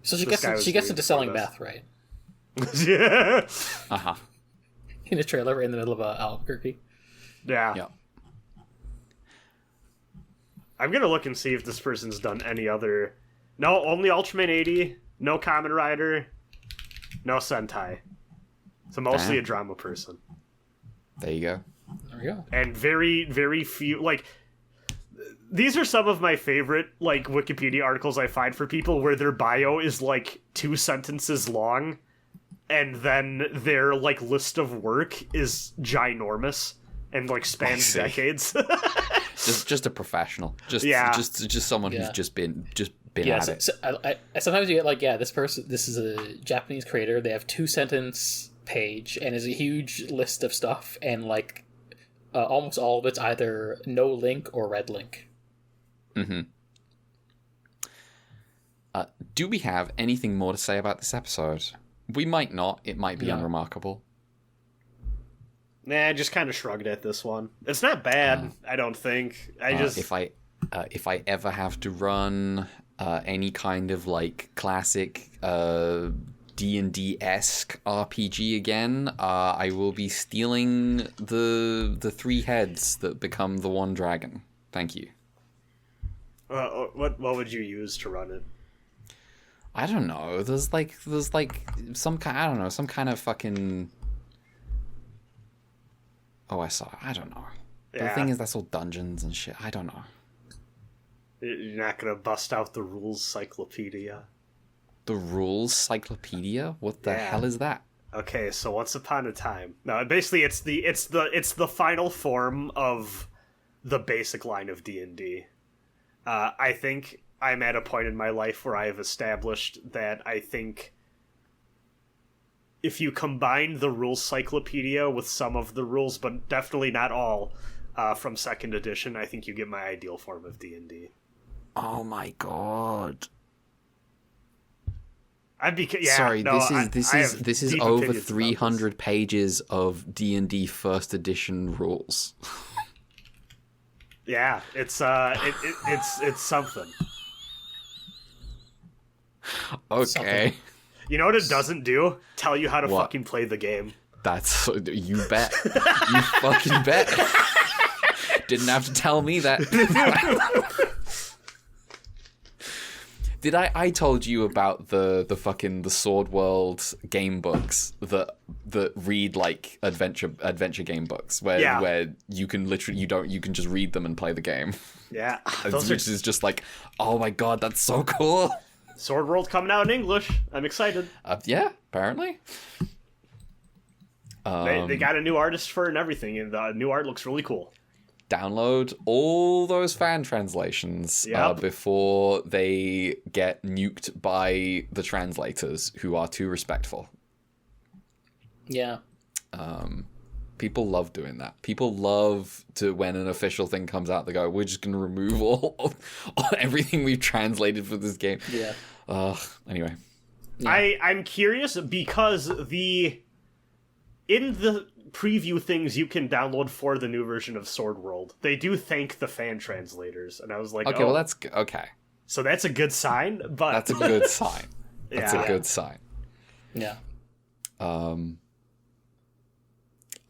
So she gets into selling meth, right? Yeah. In a trailer in the middle of Albuquerque. Yeah. Yep. I'm gonna look and see if this person's done any other. No, only Ultraman 80. No Kamen Rider. No Sentai. So mostly a drama person. There you go. There we go. And very, very few, like, these are some of my favorite, like, Wikipedia articles I find for people where their bio is, like, 2 sentences long, and then their, like, list of work is ginormous and, like, spans decades. just a professional. Just someone who's just been at it. So sometimes you get like, this is a Japanese creator. They have 2-sentence page and is a huge list of stuff, and like almost all of it's either no link or red link. Do we have anything more to say about this episode? We might not. It might be unremarkable. Nah, I just kind of shrugged at this one. It's not bad, I don't think. If I ever have to run any kind of like classic D&D-esque RPG again, I will be stealing the 3 heads that become the 1 dragon. Thank you. What would you use to run it? I don't know. There's some kind of fucking OSR. I don't know. Yeah. The thing is, that's all dungeons and shit. I don't know. You're not gonna bust out the rules cyclopedia. The rules cyclopedia? What the hell is that? Okay, so once upon a time. No, basically it's the final form of the basic line of D&D. I think I'm at a point in my life where I have established that I think if you combine the rules cyclopedia with some of the rules, but definitely not all, from 2nd edition, I think you get my ideal form of D&D. Oh my god. Sorry, this is over 300 pages of D&D 1st edition rules. Yeah, it's something. Okay. Something. You know what it doesn't do? Tell you how to fucking play the game. That's... You bet. You fucking bet. Didn't have to tell me that. Did I told you about the Sword World game books that read like adventure game books where you can literally you can just read them and play the game. Yeah. Which is just like, oh my god, that's so cool. Sword World coming out in English. I'm excited. Yeah, apparently. They got a new artist for it and everything, and the new art looks really cool. Download all those fan translations before they get nuked by the translators, who are too respectful. Yeah. People love doing that. People love to, when an official thing comes out, they go, we're just going to remove all everything we've translated for this game. Yeah. Anyway. Yeah. I'm curious because in the preview things you can download for the new version of Sword World, they do thank the fan translators, and I was like, okay, well that's okay. So that's a good sign, but that's a good sign. That's a good sign. Yeah.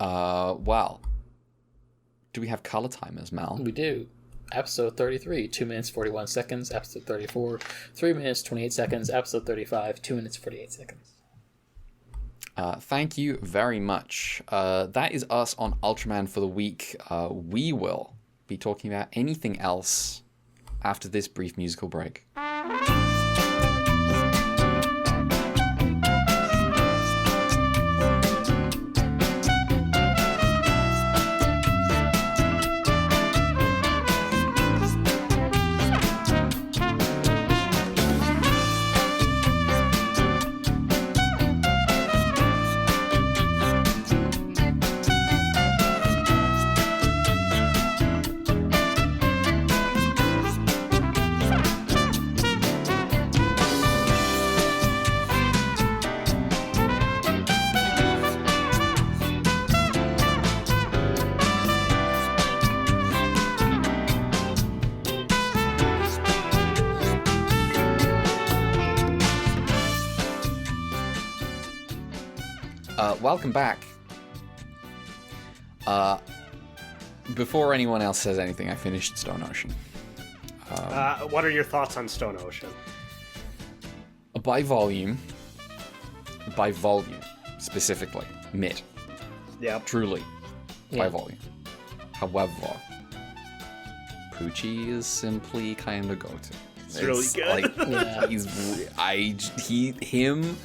Well, do we have color timers, Mal? We do. Episode 33, 2 minutes 41 seconds. Episode 34, 3 minutes 28 seconds. Episode 35, 2 minutes 48 seconds. Thank you very much. That is us on Ultraman for the week. We will be talking about anything else after this brief musical break. Welcome back. Before anyone else says anything, I finished Stone Ocean. What are your thoughts on Stone Ocean? By volume, specifically, mid. Yeah. Truly, by Yeah. volume. However, Poochie is simply kind of go-to. It's really good. Like, him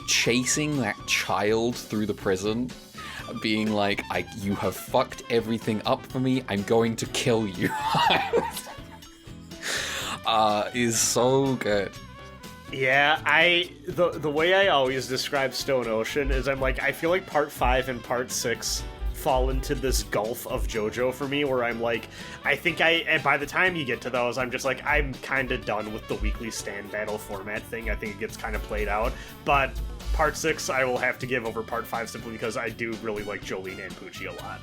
chasing that child through the prison, being like, you have fucked everything up for me, I'm going to kill you. Is so good. Yeah, the way I always describe Stone Ocean is I'm like, I feel like part 5 and part 6 fall into this gulf of JoJo for me, where I'm like, I think and by the time you get to those, I'm just like, I'm kind of done with the weekly stand battle format thing. I think it gets kind of played out, but part 6 I will have to give over part 5 simply because I do really like Jolene and Poochie a lot.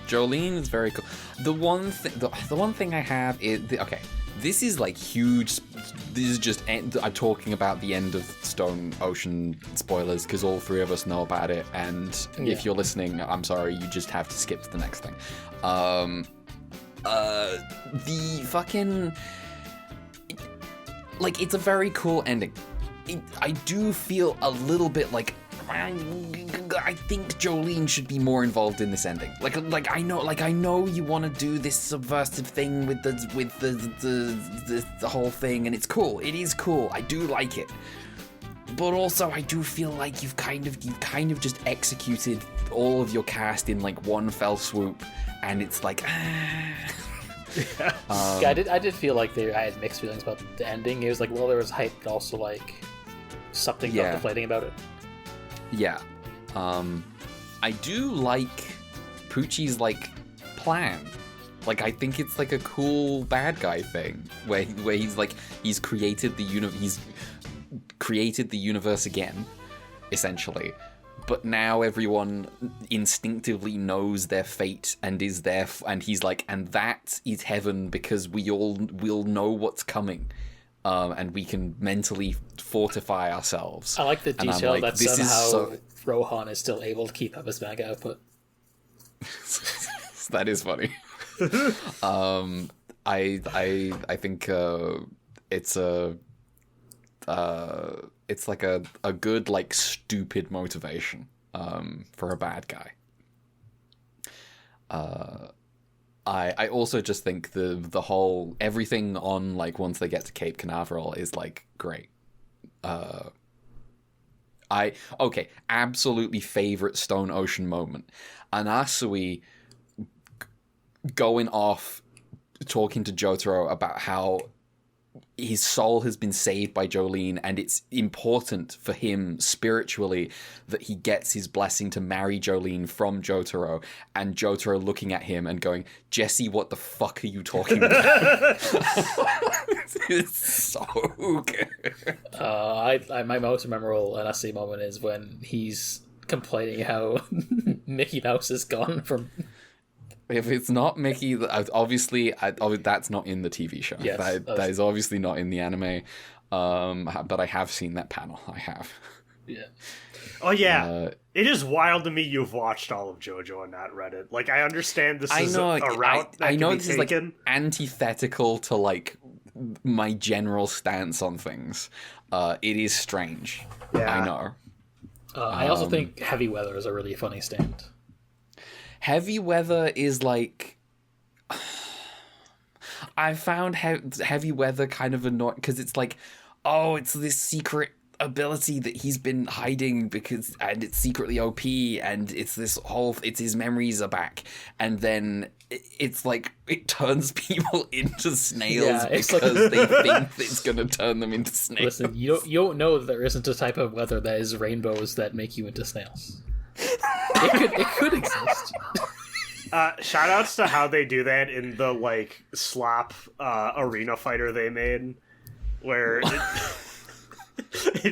Jolene is very cool. The one thing I have is okay. This is like huge. This is just I'm talking about the end of Stone Ocean spoilers because all three of us know about it. And if you're listening, I'm sorry, you just have to skip to the next thing. The fucking like it's a very cool ending. I do feel a little bit like I think Jolene should be more involved in this ending. Like I know you want to do this subversive thing with the whole thing, and it's cool. It is cool. I do like it. But also, I do feel like you've kind of just executed all of your cast in like one fell swoop, and it's like. Yeah, I did feel like I had mixed feelings about the ending. It was like, well, there was hype, but also like something felt deflating about it. Yeah. I do like Poochie's like plan. Like I think it's like a cool bad guy thing where he's created the universe again, essentially. But now everyone instinctively knows their fate and is there, and he's like, and that is heaven because we'll know what's coming. And we can mentally fortify ourselves. I like the detail like, that somehow Rohan is still able to keep up his manga output. That is funny. I think it's like a good like stupid motivation for a bad guy. I also just think the whole everything on like once they get to Cape Canaveral is like great. Absolutely favorite Stone Ocean moment. Anasui going off talking to Jotaro about how his soul has been saved by Jolene and it's important for him spiritually that he gets his blessing to marry Jolene from Jotaro, and Jotaro looking at him and going, Jesse, what the fuck are you talking about? It's so good. My most memorable NSC moment is when he's complaining how Mickey Mouse is gone from... If it's not Mickey, obviously that's not in the TV show. Yes, that is obviously not in the anime. But I have seen that panel. I have. Yeah. Oh yeah, it is wild to me you've watched all of JoJo and not read it. Like I understand this is a route that I know can be this taken. is like antithetical to like my general stance on things. It is strange. Yeah. I know. I also think Heavy Weather is a really funny stand. Heavy Weather is like... I found heavy weather kind of annoying because it's like, oh, it's this secret ability that he's been hiding and it's secretly OP, and it's his memories are back, and then it's like it turns people into snails because they think that it's going to turn them into snails. Listen, you don't know that there isn't a type of weather that is rainbows that make you into snails. It could exist. Shout outs to how they do that in the like slop arena fighter they made, where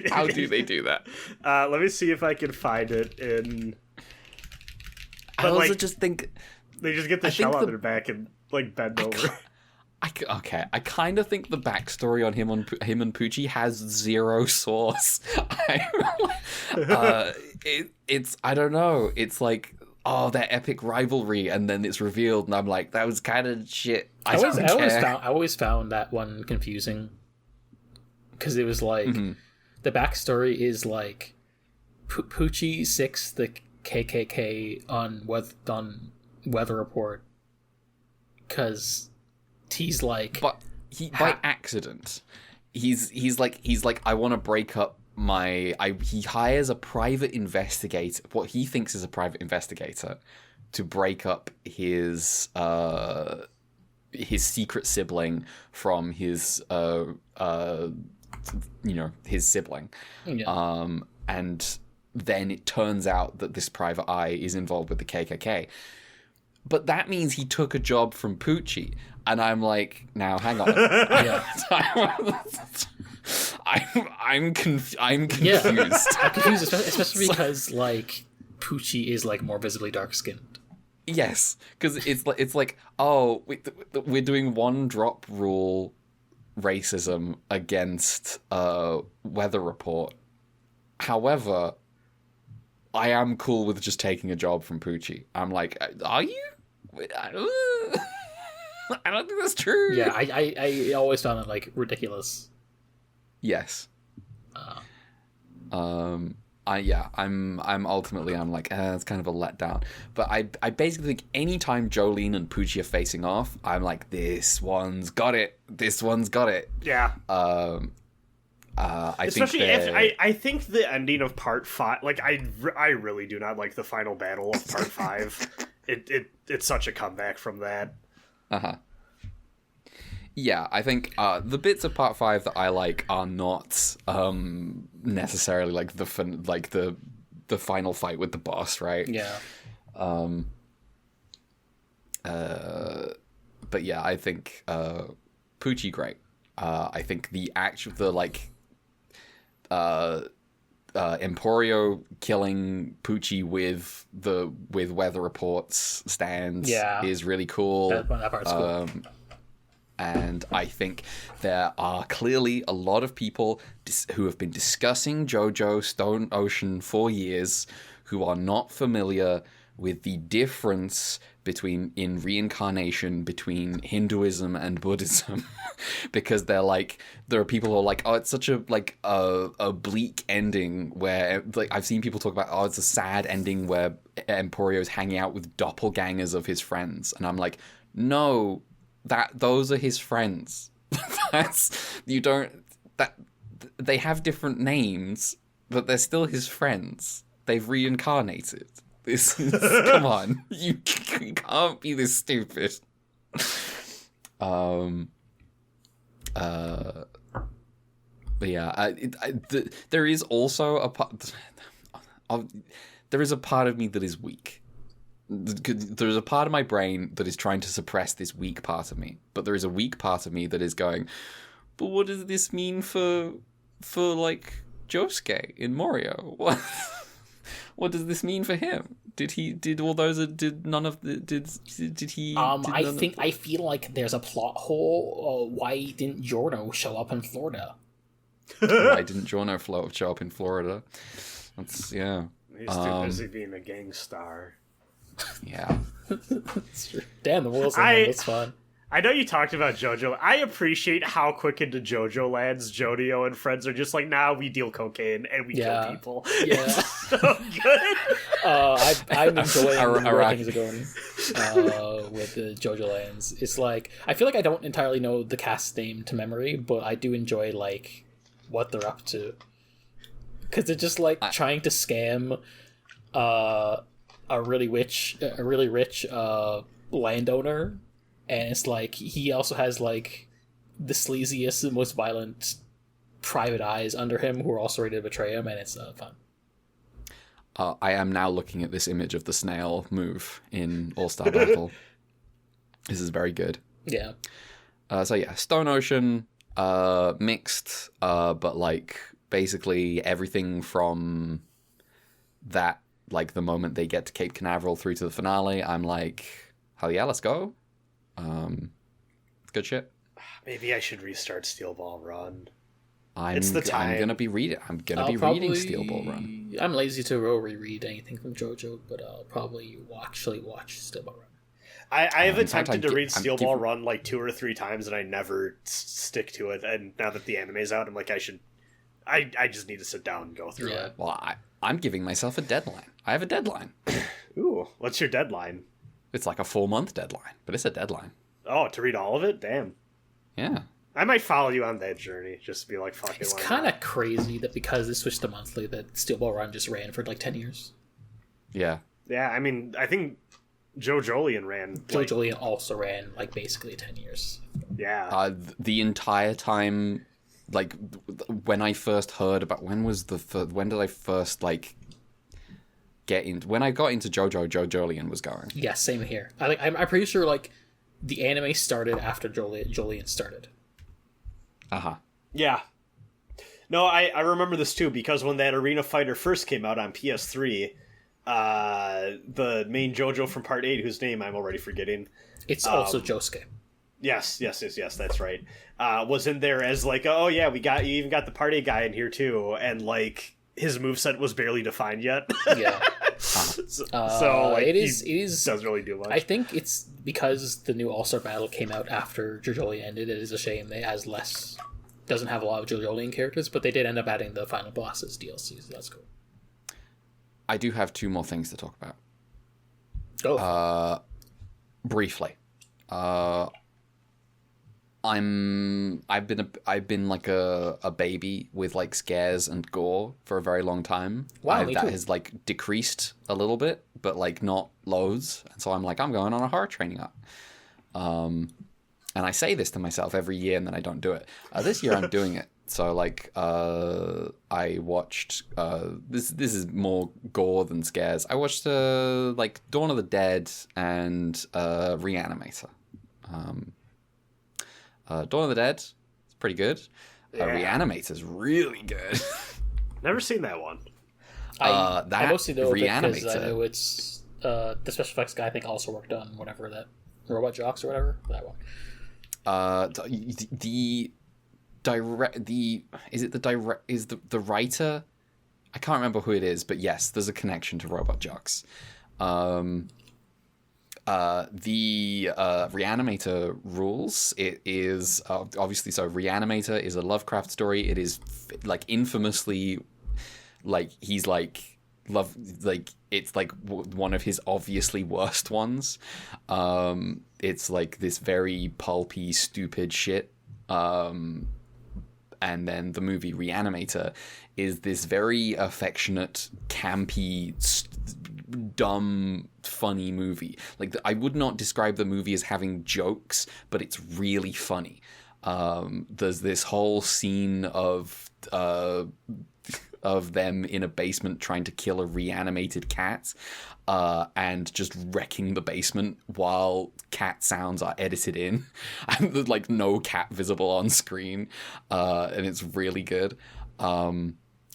how do they do that? Let me see if I can find it in. But I also just think they just get the shell on their back and like bend over. I kind of think the backstory on him and Poochie has zero source. It's I don't know. It's like, oh, their epic rivalry, and then it's revealed, and I'm like, that was kind of shit. I always found that one confusing because it was like the backstory is like Poochie sicks the KKK on Weather Report because he's like, but by accident, he's like I want to break up he hires a private investigator, what he thinks is a private investigator, to break up his secret sibling from his his sibling. Yeah. And then it turns out that this private eye is involved with the KKK. But that means he took a job from Poochie, and I'm like, now hang on. I'm confused. Yeah. I'm confused, especially because like Poochie is like more visibly dark skinned. Yes, because it's like oh, we're doing one drop rule racism against Weather Report. However, I am cool with just taking a job from Poochie. I'm like, are you? I don't think that's true. Yeah, I always found it like ridiculous. Yes. I'm ultimately like, it's kind of a letdown. But I basically think anytime Jolene and Poochie are facing off, I'm like, this one's got it. Yeah. I think the ending of part 5, like I really do not like the final battle of part 5. It's such a comeback from that. Yeah, I think the bits of part 5 that I like are not necessarily like the final fight with the boss, right? Yeah. But yeah, I think Poochie great. I think the Emporio killing Poochie with Weather Report's stands is really cool. That part's cool. And I think there are clearly a lot of people who have been discussing JoJo Stone Ocean for years who are not familiar with the difference in reincarnation between Hinduism and Buddhism. Because there are people who are like, oh, it's such a bleak ending where like I've seen people talk about, oh, it's a sad ending where Emporio's hanging out with doppelgangers of his friends, and I'm like, no, those are his friends. They have different names, but they're still his friends. They've reincarnated. Come on, you can't be this stupid. But yeah, there is also a part. There is a part of me that is weak. There's a part of my brain that is trying to suppress this weak part of me, but there is a weak part of me that is going, but what does this mean for like Josuke in Mario? What does this mean for him? I feel like there's a plot hole. Why didn't Giorno show up in Florida? Why didn't Giorno show up in Florida? He's too busy being a gang star. Yeah. Damn, the Wilson one was fun. I know you talked about JoJo. I appreciate how quick into JoJo lands Jodio and friends are just like, nah, we deal cocaine and we kill people. Yeah. It's so good. I'm enjoying where Iraq. things are going with the JoJo lands. It's like, I feel like I don't entirely know the cast name to memory, but I do enjoy like what they're up to. Because they're just like trying to scam a really rich landowner. And it's like, he also has, like, the sleaziest and most violent private eyes under him who are also ready to betray him, and it's fun. I am now looking at this image of the snail move in All-Star Battle. This is very good. Yeah. Stone Ocean, mixed, but, like, basically everything from that, like, the moment they get to Cape Canaveral through to the finale, I'm like, hell yeah, let's go. Good shit. Maybe I should restart Steel Ball Run. It's the time. I'm gonna be reading reading Steel Ball Run. I'm lazy to reread anything from JoJo, but I'll probably actually watch Steel Ball Run. I have attempted to read Steel Ball Run like 2 or 3 times, and I never stick to it. And now that the anime's out, I'm like, I just need to sit down and go through it. Well, I'm giving myself a deadline. I have a deadline. Ooh, what's your deadline? It's like a 4-month deadline, but it's a deadline. Oh, to read all of it? Damn. Yeah. I might follow you on that journey, just to be like, fuck it. It's kind of crazy that because they switched to monthly, that Steel Ball Run just ran for like 10 years. Yeah. Yeah, I mean, I think Joe Jolien ran. Joe Jolien also ran like basically 10 years. Yeah. The entire time, like, when I first heard about, when did I first, like, when I got into JoJo, Joe Jolien was going. Yeah, same here. I'm pretty sure, like, the anime started after Jolien started. Uh-huh. Yeah. No, I remember this too, because when that Arena Fighter first came out on PS3, the main JoJo from Part 8, whose name I'm already forgetting. It's also Josuke. Yes, that's right. Was in there as like, oh yeah, you even got the Part 8 guy in here too, and like his moveset was barely defined yet. Yeah. So like, it is doesn't really do much. I think it's because the new All-Star Battle came out after JoJo ended. It is a shame it has less, doesn't have a lot of JoJo characters, but they did end up adding the final bosses DLC, so that's cool. I do have 2 more things to talk about. Oh. Briefly. I've been like a baby with like scares and gore for a very long time. Wow, me that too. has like decreased a little bit, but like not loads. And so I'm like, I'm going on a horror training up. And I say this to myself every year, and then I don't do it. This year I'm doing it. So like, I watched. This is more gore than scares. I watched like Dawn of the Dead and Re-Animator. Dawn of the Dead, it's pretty good. Re-Animator's really good. Never seen that one. I mostly know Re-Animator. because I know it's the special effects guy I think also worked on whatever that Robot Jocks or whatever that one. The writer? I can't remember who it is, but yes, there's a connection to Robot Jocks. The Re-Animator rules. It is obviously so. Re-Animator is a Lovecraft story. It is like infamously, like he's like it's like one of his obviously worst ones. It's like this very pulpy, stupid shit. And then the movie Re-Animator is this very affectionate, campy, dumb, funny movie. Like, I would not describe the movie as having jokes, but it's really funny. There's this whole scene of them in a basement trying to kill a reanimated cat, and just wrecking the basement while cat sounds are edited in, and there's like no cat visible on screen, and it's really good.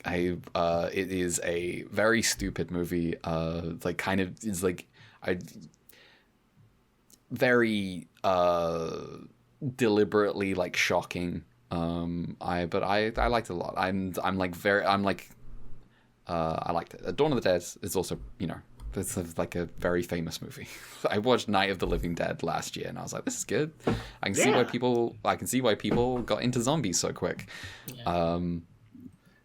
It is a very stupid movie. Like kind of is like very deliberately like shocking. I liked it a lot. I liked it. Dawn of the Dead is also, It's like a very famous movie. I watched Night of the Living Dead last year, and I was like, "This is good." I can see why people got into zombies so quick. Yeah. Are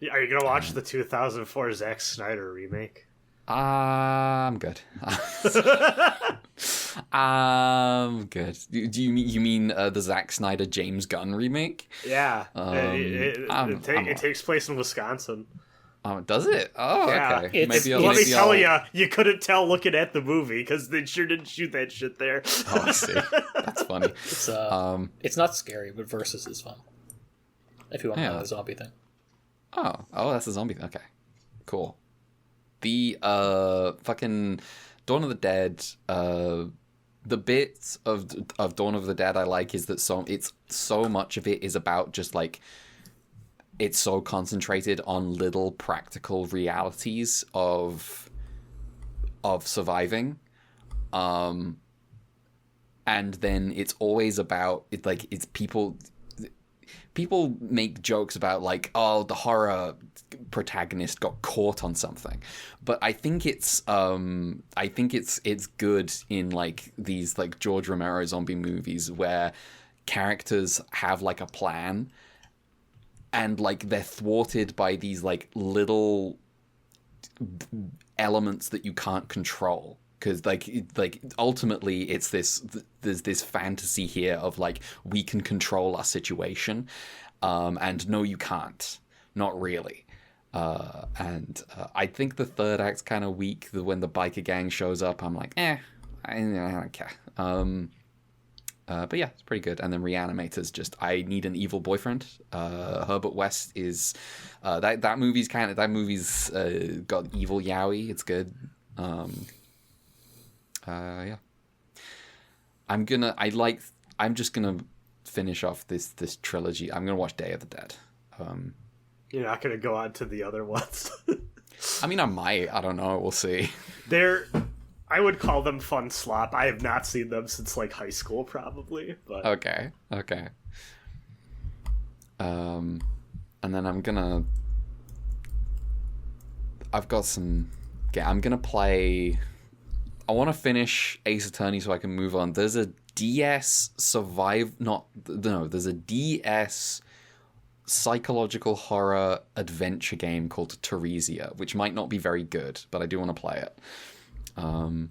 you gonna watch the 2004 Zack Snyder remake? I'm good. I'm good. Do you mean the Zack Snyder James Gunn remake? Yeah. It takes place in Wisconsin. Oh, does it? Oh, yeah. Okay. Let me tell you, you couldn't tell looking at the movie because they sure didn't shoot that shit there. Oh, I see. That's funny. It's not scary, but Versus is fun. If you want to know the zombie thing. Oh, that's a zombie. Okay, cool. The fucking Dawn of the Dead. The bits of Dawn of the Dead I like is that so much of it is about just like. It's so concentrated on little practical realities of surviving, and then it's always about it's people make jokes about like, oh, the horror protagonist got caught on something, but I think it's good in like these like George Romero zombie movies where characters have like a plan. And, like, they're thwarted by these, like, little elements that you can't control. Because, like ultimately, it's there's this fantasy here of, like, we can control our situation. And no, you can't. Not really. I think the third act's kind of weak. When the biker gang shows up, I'm like, I don't care. But yeah, it's pretty good. And then Re-Animator's just, I need an evil boyfriend. Herbert West is that movie's got evil yaoi. It's good. Yeah. I'm just gonna finish off this trilogy. I'm gonna watch Day of the Dead. You're not gonna go on to the other ones. I mean, I might. I don't know. We'll see. I would call them fun slop. I have not seen them since like high school, probably. But okay. And then I'm gonna play. I want to finish Ace Attorney so I can move on. There's a DS There's a DS psychological horror adventure game called Teresia, which might not be very good, but I do want to play it. And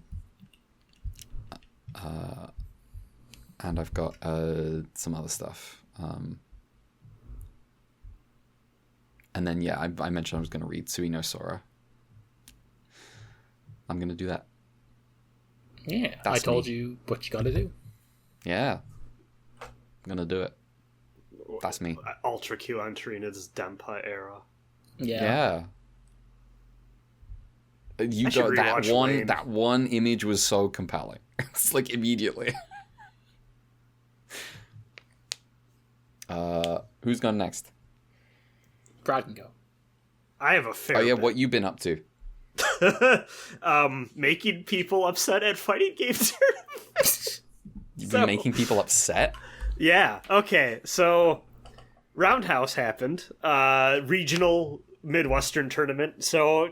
I've got some other stuff. And then I mentioned I was going to read Sui no Sora. I'm going to do that. Yeah, I told you what you got to do. Yeah, I'm going to do it. That's me. Ultra Q on Trina's Denpa era. Yeah. You got that one. Lane. That one image was so compelling. It's like immediately. Who's gone next? Brad can go. I have a fair. Bit. What you been up to? Making people upset at fighting games. You've been making people upset? Yeah. Okay. So, Roundhouse happened. Regional Midwestern tournament. So.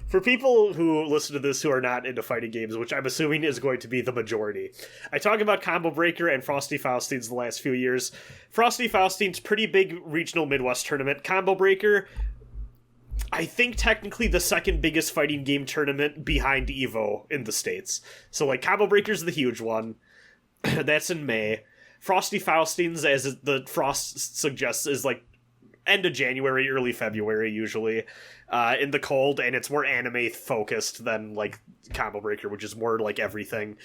For people who listen to this who are not into fighting games, which I'm assuming is going to be the majority, I talk about Combo Breaker and Frosty Faustines the last few years. Frosty Faustines, pretty big regional Midwest tournament. Combo Breaker, I think technically the second biggest fighting game tournament behind EVO in the States. So, like, Combo Breaker's the huge one. That's in May. Frosty Faustines, as the Frost suggests, is like end of January, early February, usually. In the cold, and it's more anime focused than like Combo Breaker, which is more like everything.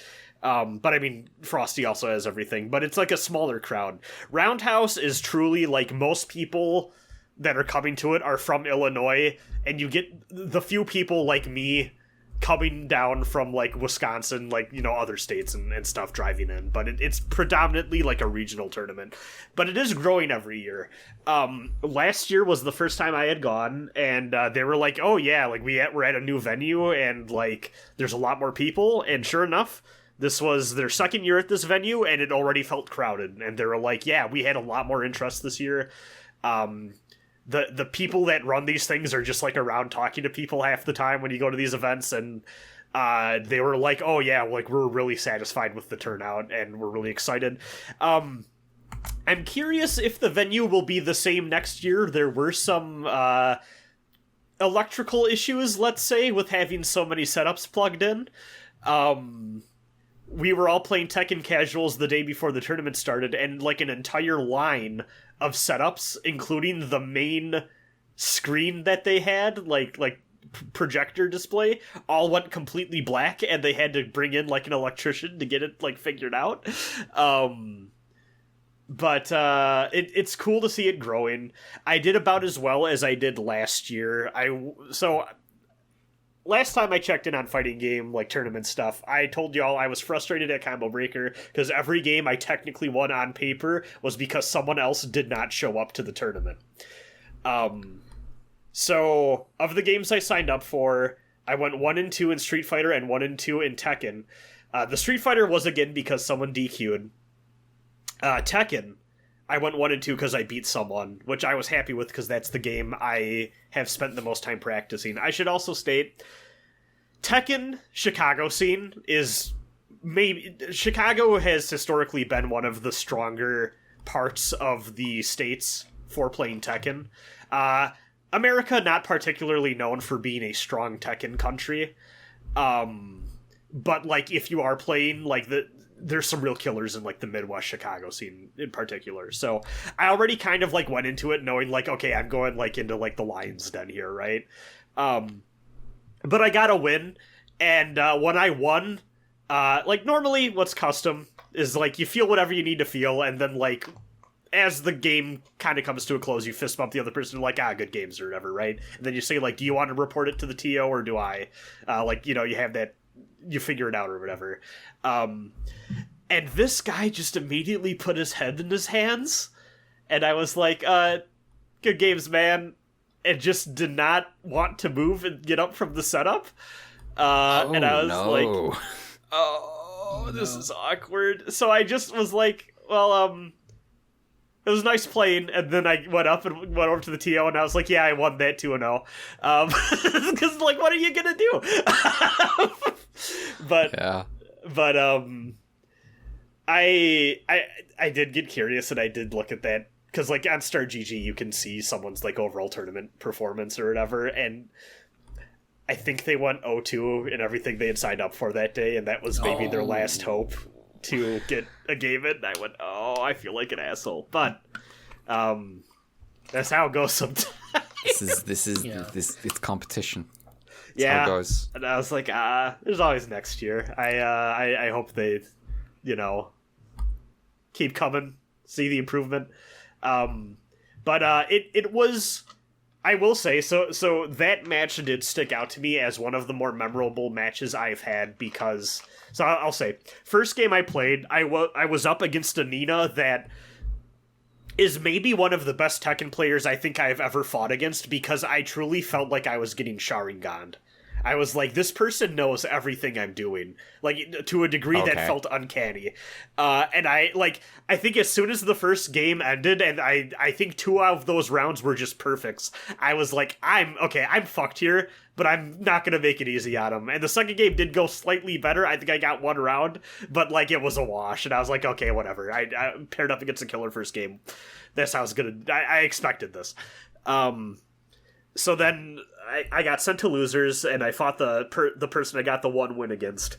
But I mean, Frosty also has everything, but it's like a smaller crowd. Roundhouse is truly like most people that are coming to it are from Illinois, and you get the few people like me coming down from like Wisconsin, like, you know, other states and stuff driving in, but it's predominantly like a regional tournament, but it is growing every year. Last year was the first time I had gone, and they were like, oh yeah, like we're at a new venue and like there's a lot more people, and sure enough, this was their second year at this venue and it already felt crowded, and they were like, yeah, we had a lot more interest this year. The people that run these things are just like around talking to people half the time when you go to these events, and they were like, oh yeah, like we're really satisfied with the turnout and we're really excited. I'm curious if the venue will be the same next year. There were some electrical issues, let's say, with having so many setups plugged in. We were all playing Tekken Casuals the day before the tournament started, and like an entire line of setups, including the main screen that they had, like projector display, all went completely black, and they had to bring in like an electrician to get it like figured out. But it's cool to see it growing. I did about as well as I did last year. Last time I checked in on fighting game, like, tournament stuff, I told y'all I was frustrated at Combo Breaker because every game I technically won on paper was because someone else did not show up to the tournament. So, of the games I signed up for, I went 1 and 2 in Street Fighter and 1 and 2 in Tekken. The Street Fighter was again because someone DQ'd. Tekken, I went 1 and 2 because I beat someone, which I was happy with because that's the game I have spent the most time practicing. I should also state, Tekken Chicago scene is maybe... Chicago has historically been one of the stronger parts of the states for playing Tekken. America, not particularly known for being a strong Tekken country. But, like, if you are playing, like, there's some real killers in, like, the Midwest Chicago scene in particular. So I already kind of, like, went into it knowing, like, okay, I'm going, like, into, like, the Lion's Den here, right? But I got a win, and when I won, like, normally what's custom is, like, you feel whatever you need to feel, and then, like, as the game kind of comes to a close, you fist bump the other person, like, good games or whatever, right? And then you say, like, do you want to report it to the TO, or do I? Like, you know, you have that, you figure it out or whatever. And this guy just immediately put his head in his hands, and I was like, good games, man, and just did not want to move and get up from the setup. And I was like, oh, this is awkward. So I just was like, well, it was nice playing, and then I went up and went over to the TO, and I was like, yeah, I won that 2-0. Because, like, what are you gonna do? But I did get curious, and I did look at that, because, like, on Star GG, you can see someone's, like, overall tournament performance or whatever, and I think they went 0-2 in everything they had signed up for that day, and that was maybe their last hope to get a game in. I went, I feel like an asshole, but that's how it goes sometimes. It's competition. That's yeah, how it goes. And I was like, there's always next year. I hope they, you know, keep coming, see the improvement. But it was, I will say, so that match did stick out to me as one of the more memorable matches I've had, because, so I'll say, first game I played, I was up against a Nina that is maybe one of the best Tekken players I think I've ever fought against, because I truly felt like I was getting Sharingan'd. I was like, this person knows everything I'm doing, like, to a degree that felt uncanny. And I think as soon as the first game ended, and I think 2 out of those rounds were just perfects, I was like, I'm fucked here, but I'm not going to make it easy on him. And the second game did go slightly better. I think I got 1 round, but, like, it was a wash, and I was like, okay, whatever. I paired up against a killer first game. That's how I was going to... I expected this. So then I got sent to losers, and I fought the person I got the 1 win against.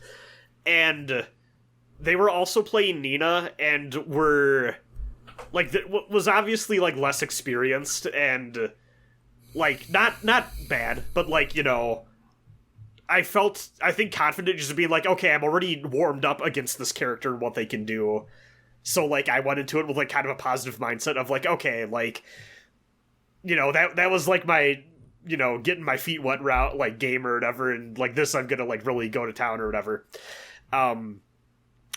And they were also playing Nina, and were, like, was obviously, like, less experienced, and, like, not bad, but, like, you know, I think, confident just being like, okay, I'm already warmed up against this character and what they can do. So, like, I went into it with, like, kind of a positive mindset of, like, okay, like, you know, that was, like, my, you know, getting my feet wet route, like, game or whatever, and, like, this I'm gonna, like, really go to town or whatever.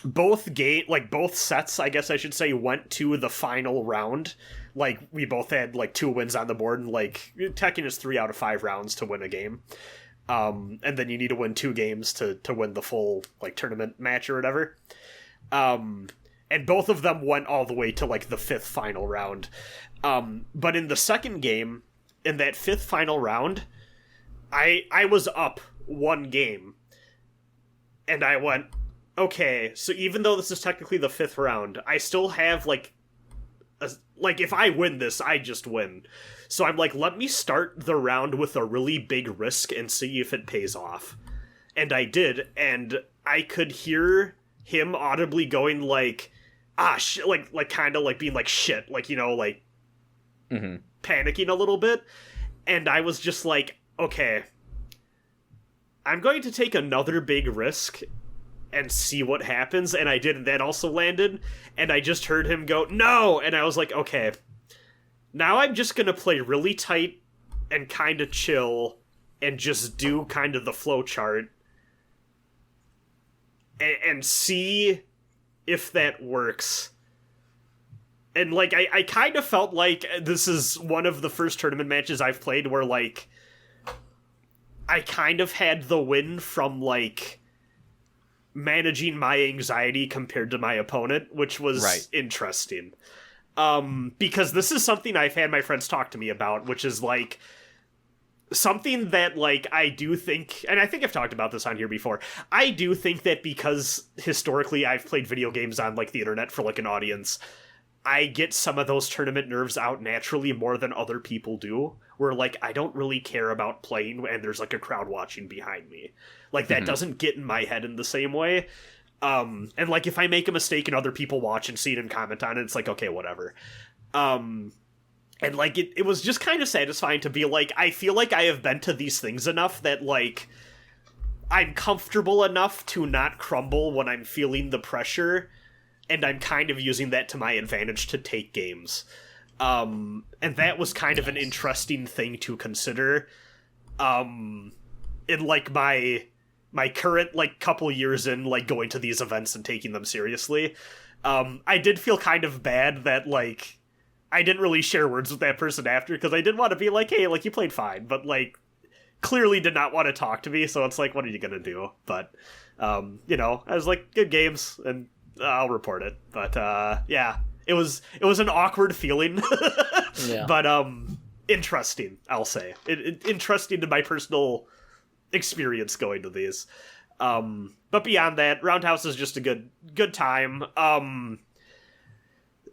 Both sets, I guess I should say, went to the final round. Like, we both had, like, 2 wins on the board, and, like, Tekken is 3 out of 5 rounds to win a game. And then you need to win 2 games to win the full, like, tournament match or whatever. And both of them went all the way to, like, the 5th final round. But in the second game, in that 5th final round, I was up 1 game, And I went, okay, so even though this is technically the 5th round, I still have, like, if I win this, I just win. So I'm like, let me start the round with a really big risk and see if it pays off. And I did, and I could hear him audibly going, like, shit, like kind of, like, being like, shit, like, you know, like, panicking a little bit. And I was just like, okay, I'm going to take another big risk and see what happens. And I did, and that also landed. And I just heard him go, no! And I was like, okay, now I'm just going to play really tight and kind of chill and just do kind of the flow chart and see if that works. And, like, I kind of felt like this is one of the first tournament matches I've played where, like, I kind of had the win from, like, managing my anxiety compared to my opponent, which was interesting. Because this is something I've had my friends talk to me about, which is, like, something that, like, I do think, and I think I've talked about this on here before, I do think that because historically I've played video games on, like, the internet for, like, an audience, I get some of those tournament nerves out naturally more than other people do, where, like, I don't really care about playing and there's, like, a crowd watching behind me. Like, that doesn't get in my head in the same way. And, like, if I make a mistake and other people watch and see it and comment on it, it's like, okay, whatever. And, like, it was just kind of satisfying to be like, I feel like I have been to these things enough that, like, I'm comfortable enough to not crumble when I'm feeling the pressure, and I'm kind of using that to my advantage to take games. And that was kind of an interesting thing to consider. In, like, my current, like, couple years in, like, going to these events and taking them seriously. I did feel kind of bad that, like, I didn't really share words with that person after, because I did want to be like, hey, like, you played fine, but, like, clearly did not want to talk to me, so it's like, what are you gonna do? But, you know, I was like, good games, and I'll report it. But, yeah, it was an awkward feeling, Yeah. but, interesting, I'll say. Interesting to my personal experience going to these. But beyond that, Roundhouse is just a good time.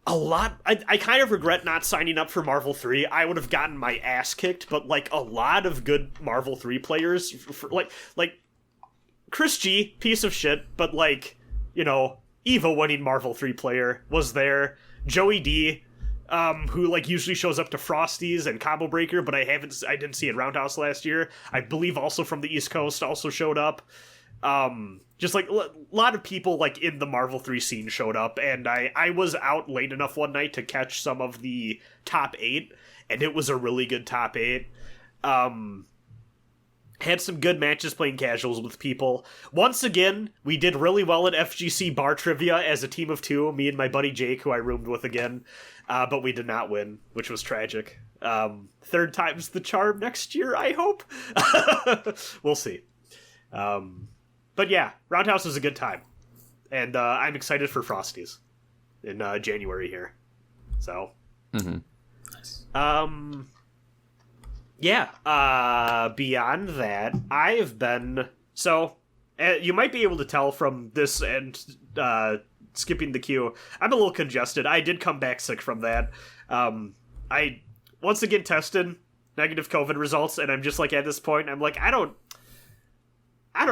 I kind of regret not signing up for Marvel 3. I would have gotten my ass kicked, but, like, a lot of good Marvel 3 players, like Chris G, piece of shit, but, like, you know, Eva winning Marvel 3 player was there. Joey D, who, like, usually shows up to Frosties and Combo Breaker, but I didn't see it Roundhouse last year. I believe also from the East Coast also showed up. Just, like, a lot of people, like, in the Marvel 3 scene showed up, and I was out late enough one night to catch some of the top 8, and it was a really good top 8. Had some good matches playing casuals with people. Once again, we did really well at FGC Bar Trivia as a team of 2, me and my buddy Jake, who I roomed with again, but we did not win, which was tragic. 3rd time's the charm next year, I hope. We'll see. But yeah, Roundhouse is a good time. And I'm excited for Frosties in January here. So. Nice. Yeah, beyond that, I've been... So, you might be able to tell from this and skipping the queue, I'm a little congested. I did come back sick from that. I once again tested negative COVID results, and I'm just like, at this point, I'm like, I don't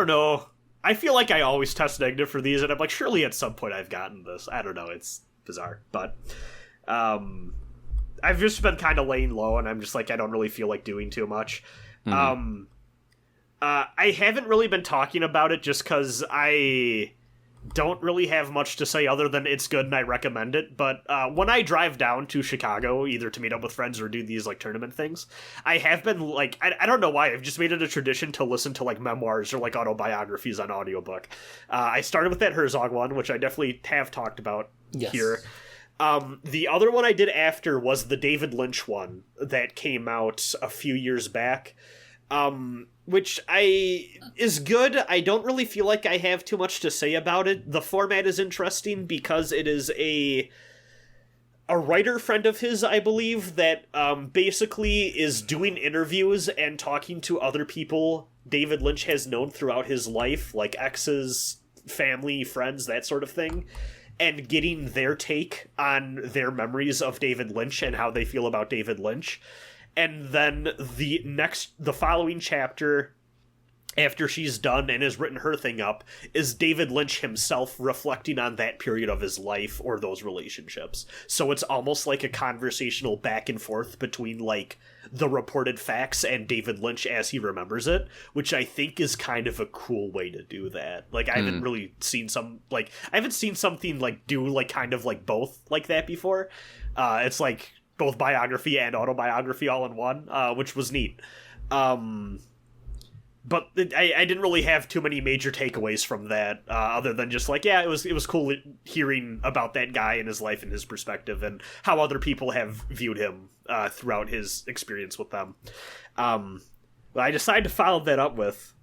know. I feel like I always test negative for these, and I'm like, surely at some point I've gotten this. I don't know, it's bizarre. But, I've just been kind of laying low, and I'm just like, I don't really feel like doing too much. I haven't really been talking about it just because I don't really have much to say other than it's good and I recommend it. But when I drive down to Chicago, either to meet up with friends or do these, like, tournament things, I have been, like, I don't know why, I've just made it a tradition to listen to, like, memoirs or, like, autobiographies on audiobook. I started with that Herzog one, which I definitely have talked about here. The other one I did after was the David Lynch one that came out a few years back, which is good. I don't really feel like I have too much to say about it. The format is interesting because it is a writer friend of his, I believe, that basically is doing interviews and talking to other people David Lynch has known throughout his life, like exes, family, friends, that sort of thing, and getting their take on their memories of David Lynch and how they feel about David Lynch. And then the following chapter, after she's done and has written her thing up, is David Lynch himself reflecting on that period of his life or those relationships. So it's almost like a conversational back and forth between, like, the reported facts and David Lynch as he remembers it, which I think is kind of a cool way to do that. Like, I haven't really seen something, like, do, like, kind of, like, both like that before. It's, like, both biography and autobiography all in one, which was neat. But I didn't really have too many major takeaways from that, other than just like, yeah, it was cool hearing about that guy and his life and his perspective and how other people have viewed him throughout his experience with them. What I decided to follow that up with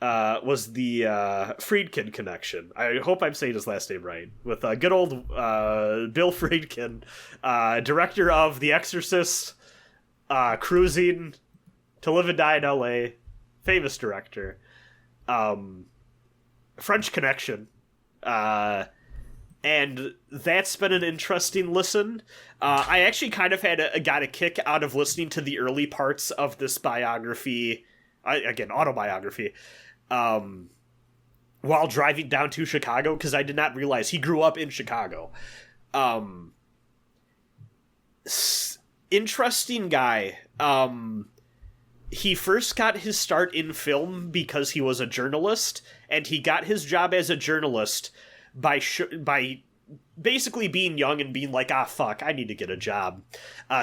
was the Friedkin connection. I hope I'm saying his last name right. With good old Bill Friedkin, director of The Exorcist, Cruising, To Live and Die in L.A., famous director. French Connection. And that's been an interesting listen. I actually kind of got a kick out of listening to the early parts of this biography, again, autobiography, while driving down to Chicago, because I did not realize he grew up in Chicago. Interesting guy. He first got his start in film because he was a journalist, and he got his job as a journalist by basically being young and being like, fuck, I need to get a job.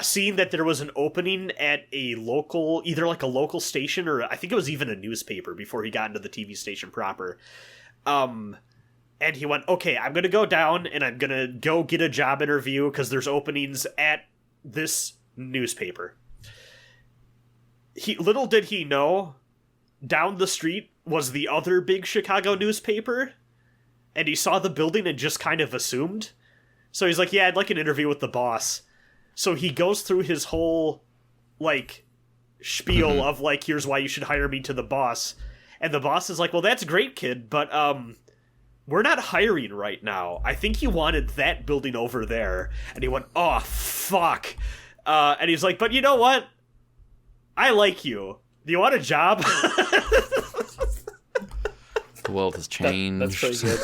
Seeing that there was an opening at a local, either like a local station or I think it was even a newspaper before he got into the TV station proper. And he went, okay, I'm going to go down and I'm going to go get a job interview because there's openings at this newspaper. Little did he know, down the street was the other big Chicago newspaper, and he saw the building and just kind of assumed. So he's like, yeah, I'd like an interview with the boss. So he goes through his whole, like, spiel of, like, here's why you should hire me to the boss. And the boss is like, well, that's great, kid, but, we're not hiring right now. I think you wanted that building over there. And he went, oh, fuck. And he's like, but you know what? I like you. Do you want a job? The world has changed. That's pretty good.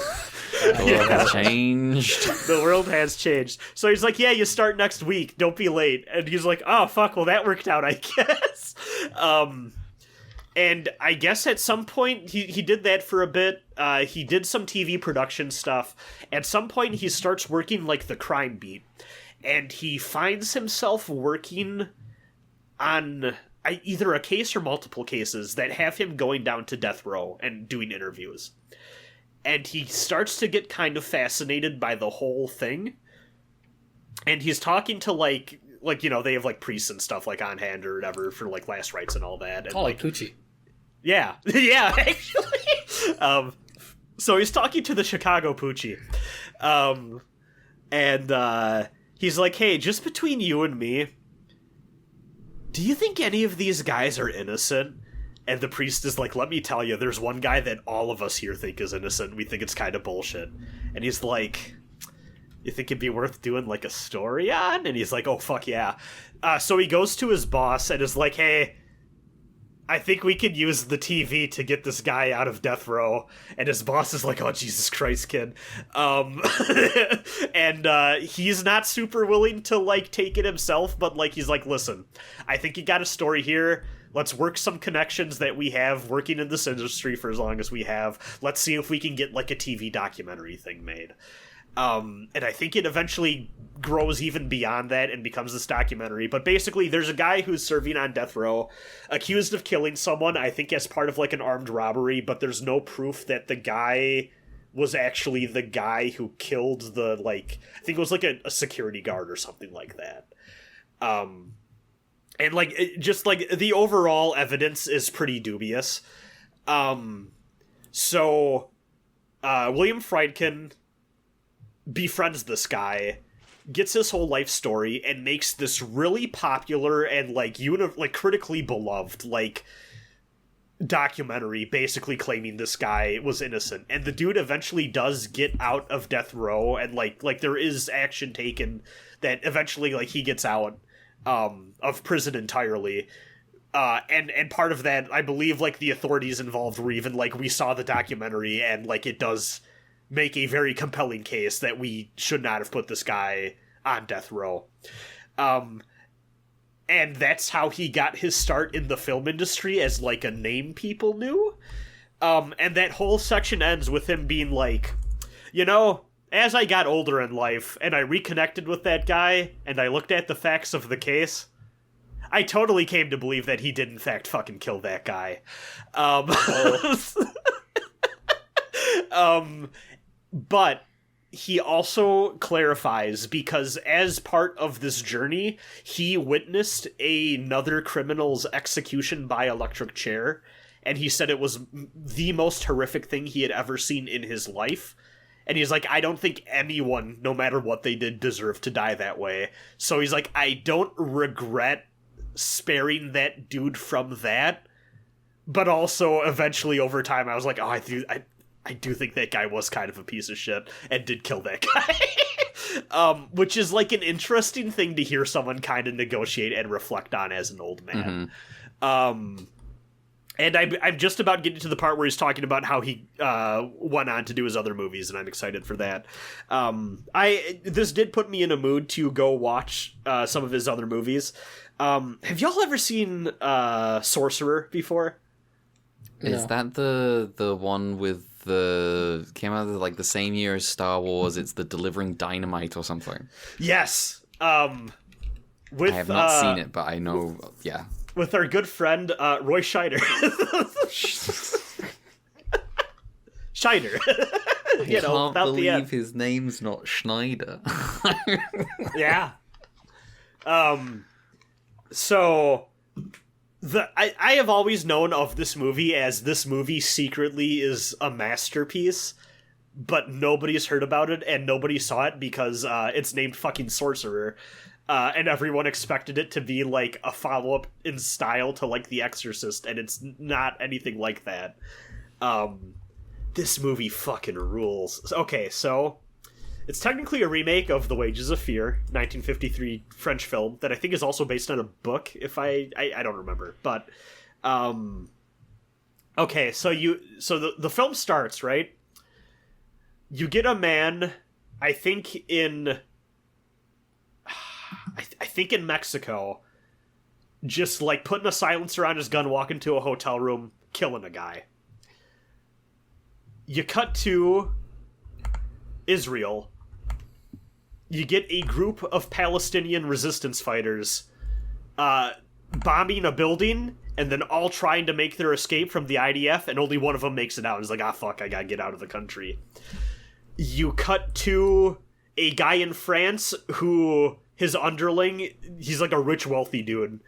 The world has changed. The world has changed. So he's like, yeah, you start next week. Don't be late. And he's like, oh, fuck, well, that worked out, I guess. And I guess at some point, he did that for a bit. He did some TV production stuff. At some point, he starts working, like, the crime beat. And he finds himself working on either a case or multiple cases that have him going down to death row and doing interviews. And he starts to get kind of fascinated by the whole thing. And he's talking to, like, you know, they have, like, priests and stuff, like, on hand or whatever for, like, last rites and all that. And, like Poochie. Yeah. Yeah, actually. So he's talking to the Chicago Poochie. And he's like, hey, just between you and me, do you think any of these guys are innocent? And the priest is like, let me tell you, there's one guy that all of us here think is innocent. We think it's kind of bullshit. And he's like, you think it'd be worth doing, like, a story on? And he's like, oh, fuck yeah. So he goes to his boss and is like, hey, I think we could use the TV to get this guy out of death row. And his boss is like, oh, Jesus Christ, kid. And he's not super willing to, like, take it himself, but, like, he's like, listen, I think you got a story here. Let's work some connections that we have working in this industry for as long as we have. Let's see if we can get, like, a TV documentary thing made. And I think it eventually grows even beyond that and becomes this documentary. But basically, there's a guy who's serving on death row, accused of killing someone, I think as part of, like, an armed robbery, but there's no proof that the guy was actually the guy who killed the, like, I think it was, like, a security guard or something like that. And, like, just, like, the overall evidence is pretty dubious. So, William Friedkin befriends this guy, gets his whole life story, and makes this really popular and, like, critically beloved, like, documentary basically claiming this guy was innocent, and the dude eventually does get out of death row, and like there is action taken that eventually like he gets out of prison entirely. And part of that, I believe, like, the authorities involved were even, like, we saw the documentary, and, like, it does make a very compelling case that we should not have put this guy on death row. And that's how he got his start in the film industry, as, like, a name people knew. And that whole section ends with him being like, you know, as I got older in life, and I reconnected with that guy, and I looked at the facts of the case, I totally came to believe that he did, in fact, fucking kill that guy. But he also clarifies, because as part of this journey, he witnessed another criminal's execution by electric chair, and he said it was the most horrific thing he had ever seen in his life. And he's like, I don't think anyone, no matter what they did, deserved to die that way. So he's like, I don't regret sparing that dude from that, but also eventually over time I was like, oh, I do think that guy was kind of a piece of shit and did kill that guy. Which is like an interesting thing to hear someone kind of negotiate and reflect on as an old man. And I'm just about getting to the part where he's talking about how he went on to do his other movies, and I'm excited for that. This did put me in a mood to go watch some of his other movies. Have y'all ever seen Sorcerer before? Is that the one with came out like the same year as Star Wars? It's the Delivering Dynamite or something. Yes. I have not seen it, but I know. Yeah. With our good friend Roy Scheider. Scheider. I can't believe his name's not Schneider. Yeah. So I have always known of this movie as this movie secretly is a masterpiece, but nobody's heard about it and nobody saw it because it's named fucking Sorcerer. And everyone expected it to be like a follow-up in style to like The Exorcist, and it's not anything like that. This movie fucking rules. Okay, so it's technically a remake of The Wages of Fear, 1953 French film that I think is also based on a book, if I don't remember. But okay, so the film starts, right? You get a man, I think in Mexico, just like putting a silencer on his gun, walking to a hotel room, killing a guy. You cut to Israel. You get a group of Palestinian resistance fighters bombing a building and then all trying to make their escape from the IDF, and only one of them makes it out. He's like, fuck, I gotta get out of the country. You cut to a guy in France who, his underling, he's like a rich, wealthy dude,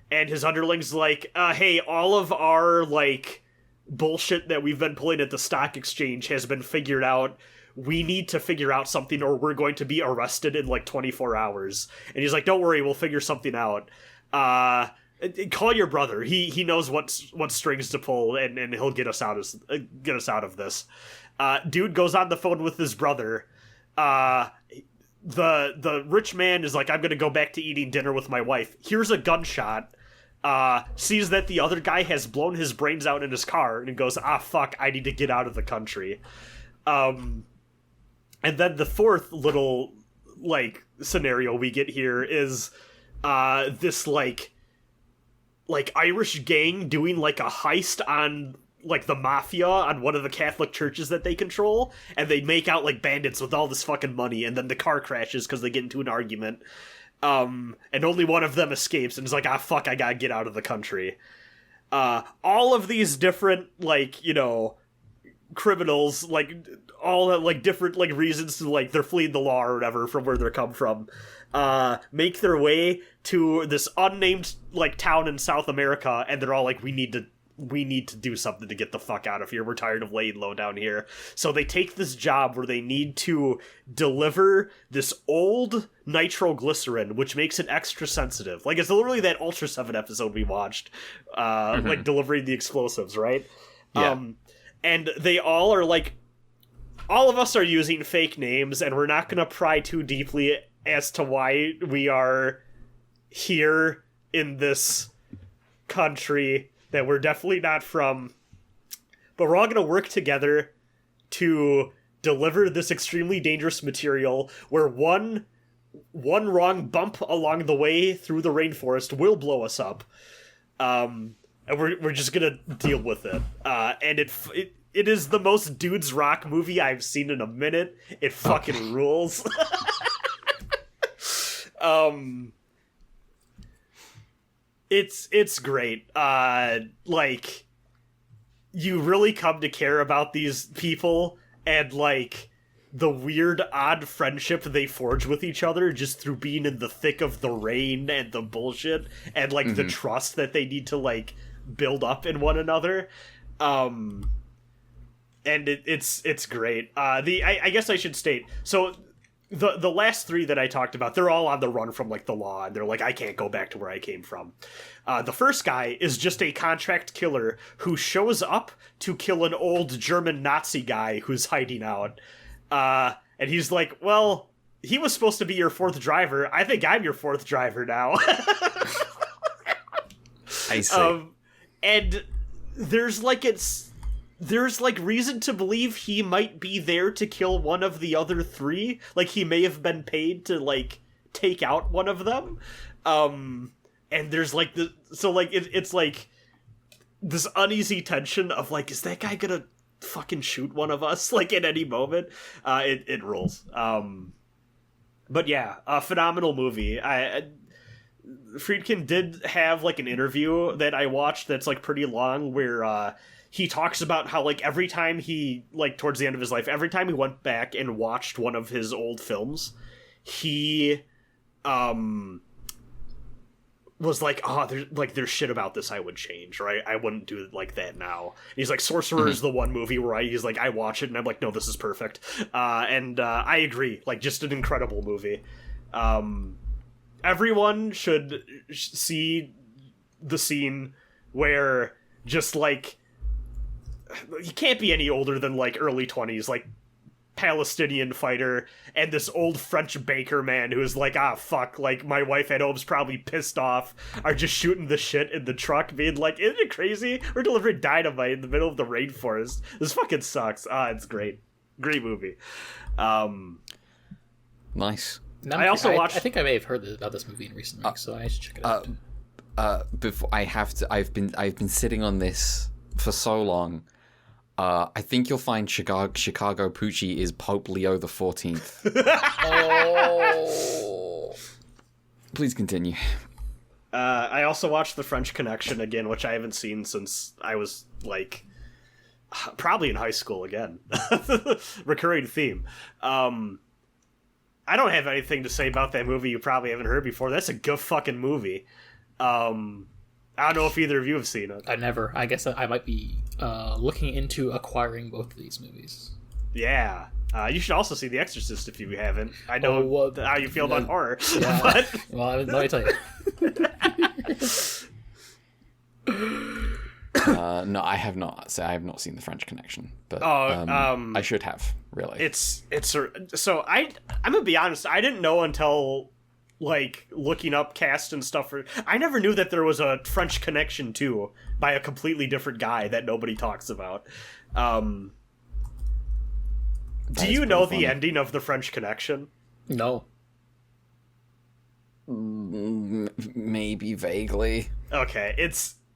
and his underling's like, hey, all of our, like, bullshit that we've been pulling at the stock exchange has been figured out. We need to figure out something or we're going to be arrested in like 24 hours. And he's like, don't worry, we'll figure something out. Call your brother. He knows what strings to pull, and he'll get us out of this. Dude goes on the phone with his brother. The rich man is like, I'm gonna go back to eating dinner with my wife. Here's a gunshot. Sees that the other guy has blown his brains out in his car and goes, fuck, I need to get out of the country. And then the fourth little, like, scenario we get here is, this, like Irish gang doing, like, a heist on, like, the mafia on one of the Catholic churches that they control, and they make out like bandits with all this fucking money, and then the car crashes because they get into an argument. And only one of them escapes and is like, fuck, I gotta get out of the country. All of these different, like, you know, criminals, like, all like different, like, reasons to, like, they're fleeing the law or whatever from where they're come from, make their way to this unnamed, like, town in South America, and they're all like, we need to we need to do something to get the fuck out of here. We're tired of laying low down here. So they take this job where they need to deliver this old nitroglycerin, which makes it extra sensitive. Like, it's literally that Ultra 7 episode we watched, like, delivering the explosives, right? Yeah. And they all are like, all of us are using fake names, and we're not going to pry too deeply as to why we are here in this country that we're definitely not from. But we're all going to work together to deliver this extremely dangerous material where one wrong bump along the way through the rainforest will blow us up. And we're just going to deal with it. And it is the most dudes rock movie I've seen in a minute. It fucking rules. It's great. Like, you really come to care about these people, and like the weird, odd friendship they forge with each other just through being in the thick of the rain and the bullshit, and like the trust that they need to like build up in one another. And it's great. I guess I should state, so the last three that I talked about, they're all on the run from like the law, and they're like, I can't go back to where I came from. The first guy is just a contract killer who shows up to kill an old German Nazi guy who's hiding out. And he's like, well, he was supposed to be your fourth driver. I think I'm your fourth driver now. I see. And there's reason to believe he might be there to kill one of the other three. Like, he may have been paid to like take out one of them. And there's like it's like this uneasy tension of like, is that guy gonna fucking shoot one of us like at any moment? It rolls. But yeah, a phenomenal movie. Friedkin did have like an interview that I watched that's like pretty long, where he talks about how like every time he, like towards the end of his life, every time he went back and watched one of his old films, he was like, oh, there's shit about this I would change, right? I wouldn't do it like that now. And he's like, Sorcerer is the one movie where he's like, I watch it and I'm like, no, this is perfect. And I agree, like, just an incredible movie. Everyone should see the scene where just like, he can't be any older than like early 20s, like Palestinian fighter, and this old French baker man who is like, fuck, like my wife at home's probably pissed off, are just shooting the shit in the truck, being like, isn't it crazy? We're delivering dynamite in the middle of the rainforest. This fucking sucks. It's great. Great movie. Nice. I also watched. I think I may have heard about this movie in recent weeks, so I should check it out. Before I've been sitting on this for so long. I think you'll find Chicago Poochie is Pope Leo the 14th. Oh. Please continue. I also watched The French Connection again, which I haven't seen since I was like probably in high school again. Recurring theme. I don't have anything to say about that movie you probably haven't heard before. That's a good fucking movie. I don't know if either of you have seen it. I never. I guess I might be looking into acquiring both of these movies. Yeah. You should also see The Exorcist if you haven't. I know how you feel about horror. Yeah. But... Well, let me tell you. No, I have not. So I have not seen The French Connection, but I should have. Really, so I'm gonna be honest. I didn't know until like looking up cast and stuff. I never knew that there was a French Connection too, by a completely different guy that nobody talks about. Do you know the ending of The French Connection? No. Maybe vaguely. Okay,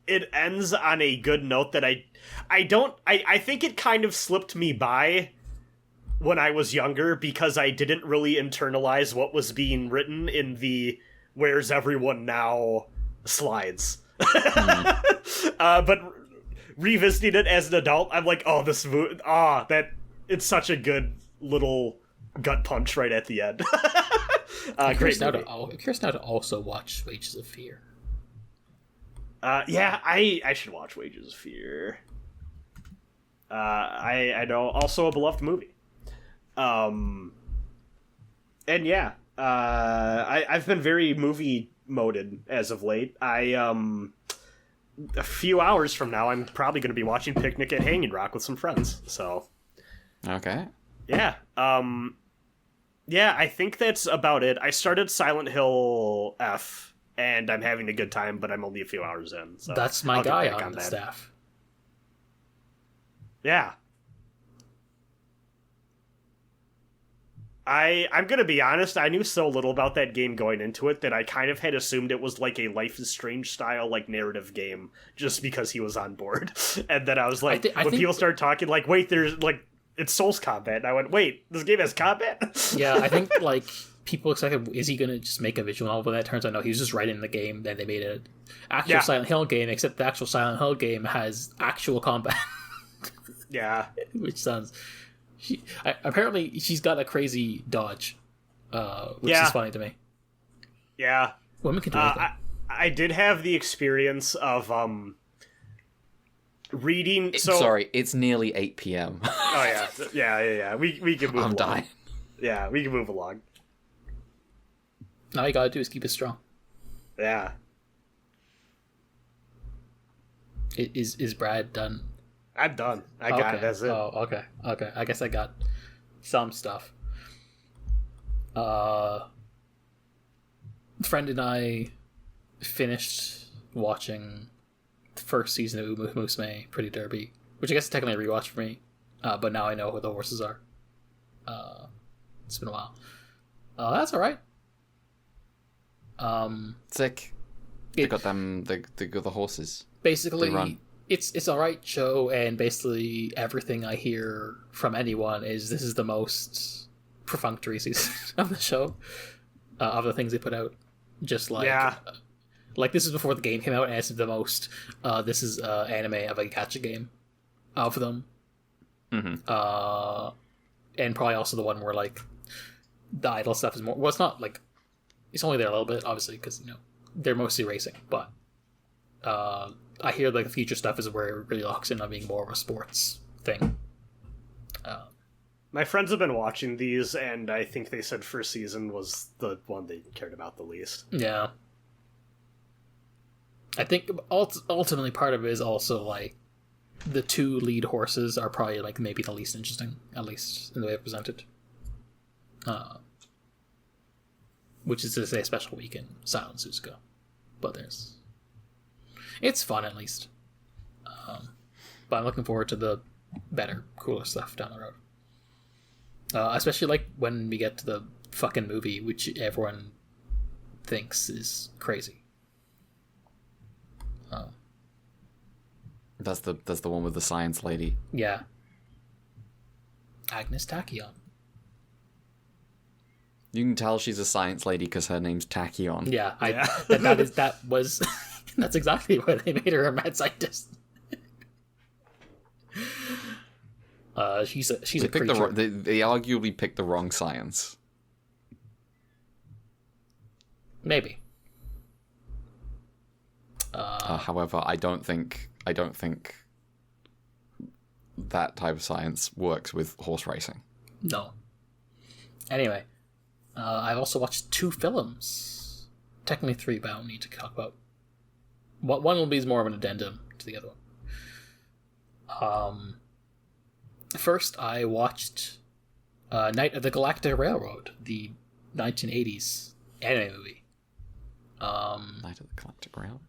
it ends on a good note that I think it kind of slipped me by when I was younger because I didn't really internalize what was being written in the "Where's Everyone Now" slides. But revisiting it as an adult, I'm like, oh, this movie, that it's such a good little gut punch right at the end. Great movie. I'm curious now to also watch Wages of Fear. Yeah, I should watch Wages of Fear. I know, also a beloved movie. And yeah, I've been very movie moded as of late. A few hours from now, I'm probably going to be watching Picnic at Hanging Rock with some friends. So, Okay. yeah, yeah, I think that's about it. I started Silent Hill F, and I'm having a good time, but I'm only a few hours in. So That's my I'll get guy back on the that. staff. Yeah. I'm gonna be honest, I knew so little about that game going into it that I kind of had assumed it was like a Life is Strange style like narrative game just because he was on board. And then I was like, I when think- people started talking, like, wait, there's like, it's Souls combat, and I went, wait, this game has combat? Yeah, I think like people expected, is he gonna just make a visual novel? But that turns out no, he was just writing the game. Then they made an actual Yeah. Silent Hill game, except the actual Silent Hill game has actual combat, Yeah. which sounds. Apparently, she's got a crazy dodge, which Yeah. is funny to me. Yeah. Women can do anything. I did have the experience of reading. So Sorry, it's nearly 8 p.m. oh yeah. We can move. I'm along. dying. Yeah, we can move along. All you gotta do is keep it strong. Yeah. Is Brad done? I'm done. I got it. That's it. Oh, okay. Okay. I guess I got some stuff. Friend and I finished watching the first season of Musume Pretty Derby, which I guess is technically a rewatch for me, but now I know who the horses are. It's been a while. That's all right. Sick. They got them. They got the horses. Basically, They run. it's all right show, and basically everything I hear from anyone is this is the most perfunctory season of the show, of the things they put out. Just like, Yeah. Like this is before the game came out, and it's the most. This is anime of a gacha game, of them. Mm-hmm. And probably also the one where like the idle stuff is more. Well, it's not like it's only there a little bit, obviously, because they're mostly racing, but. I hear like the future stuff is where it really locks in on being more of a sports thing. My friends have been watching these, and I think they said first season was the one they cared about the least. Yeah. I think ultimately part of it is also like the two lead horses are probably like maybe the least interesting, at least in the way it's presented. Which is to say a special week in Silent Suzuka. But it's fun at least. But I'm looking forward to the better, cooler stuff down the road. Especially like when we get to the fucking movie, which everyone thinks is crazy. That's the one with the science lady. Yeah. Agnes Tachyon. You can tell she's a science lady because her name's Tachyon. Yeah, Yeah. that was that's exactly why they made her a mad scientist. She's a They creature. they arguably picked the wrong science. Maybe. However, I don't think that type of science works with horse racing. No. Anyway, I've also watched 2 films. Technically 3, but I don't need to talk about. One will be more of an addendum to the other one. First, I watched Night of the Galactic Railroad, the 1980s anime movie. Night of the Galactic Railroad.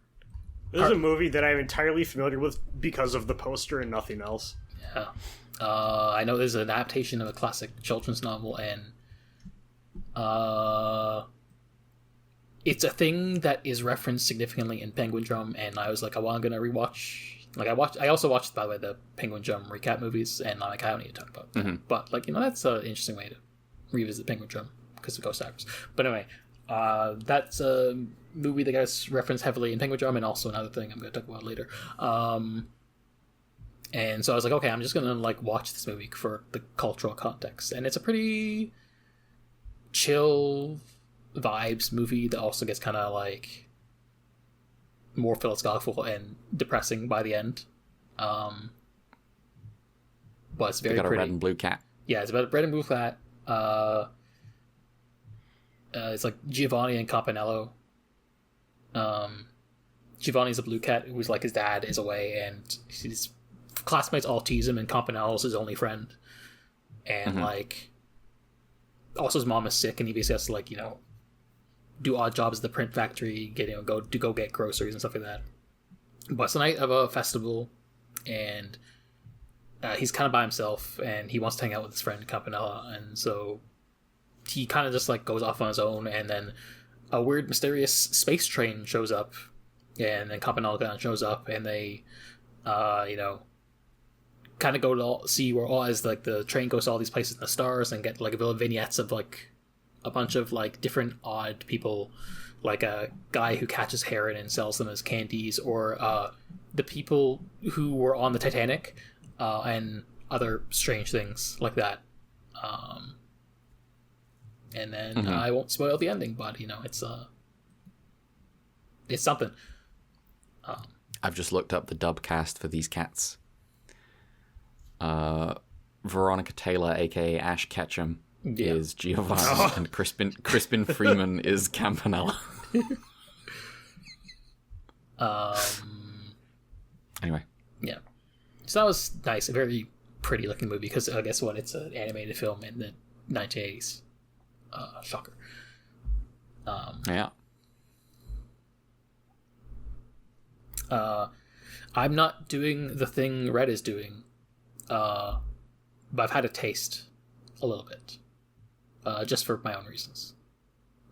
This is a movie that I'm entirely familiar with because of the poster and nothing else. Yeah. I know there's an adaptation of a classic children's novel, and it's a thing that is referenced significantly in Penguin Drum, and I was like, I'm gonna rewatch. Like I also watched, by the way, the Penguin Drum recap movies, and like I don't need to talk about that. But like that's an interesting way to revisit Penguin Drum because of Ghost Actors. But anyway, that's a movie that gets referenced heavily in Penguin Drum, and also another thing I'm going to talk about later. And so I was like, okay, I'm just going to like watch this movie for the cultural context, and it's a pretty chill vibes movie that also gets kind of like more philosophical and depressing by the end. But it's very They got pretty. a red and blue cat. Yeah, it's about red and blue cat. It's like Giovanni and Campanello. Giovanni's a blue cat who's like his dad is away, and his classmates all tease him, and Campanello's his only friend. And like, also his mom is sick, and he basically has to like do odd jobs at the print factory, go get groceries and stuff like that. But it's the night of a festival, and he's kind of by himself, and he wants to hang out with his friend Campanella, and so he kind of just like goes off on his own, and then a weird, mysterious space train shows up, and then Campanella kind of shows up, and they, kind of go to see where all as like the train goes to all these places in the stars, and get like vignettes of like a bunch of like different odd people, like a guy who catches heron and sells them as candies, or the people who were on the Titanic, and other strange things like that. And then I won't spoil the ending, but it's something. I've just looked up the dub cast for these cats. Veronica Taylor, aka Ash Ketchum, is Giovanni, and Crispin Freeman is Campanella. Anyway. Yeah. So that was nice. A very pretty looking movie, because guess what? It's an animated film in the 1980s. Shocker. Yeah. I'm not doing the thing Red is doing, but I've had a taste a little bit, just for my own reasons.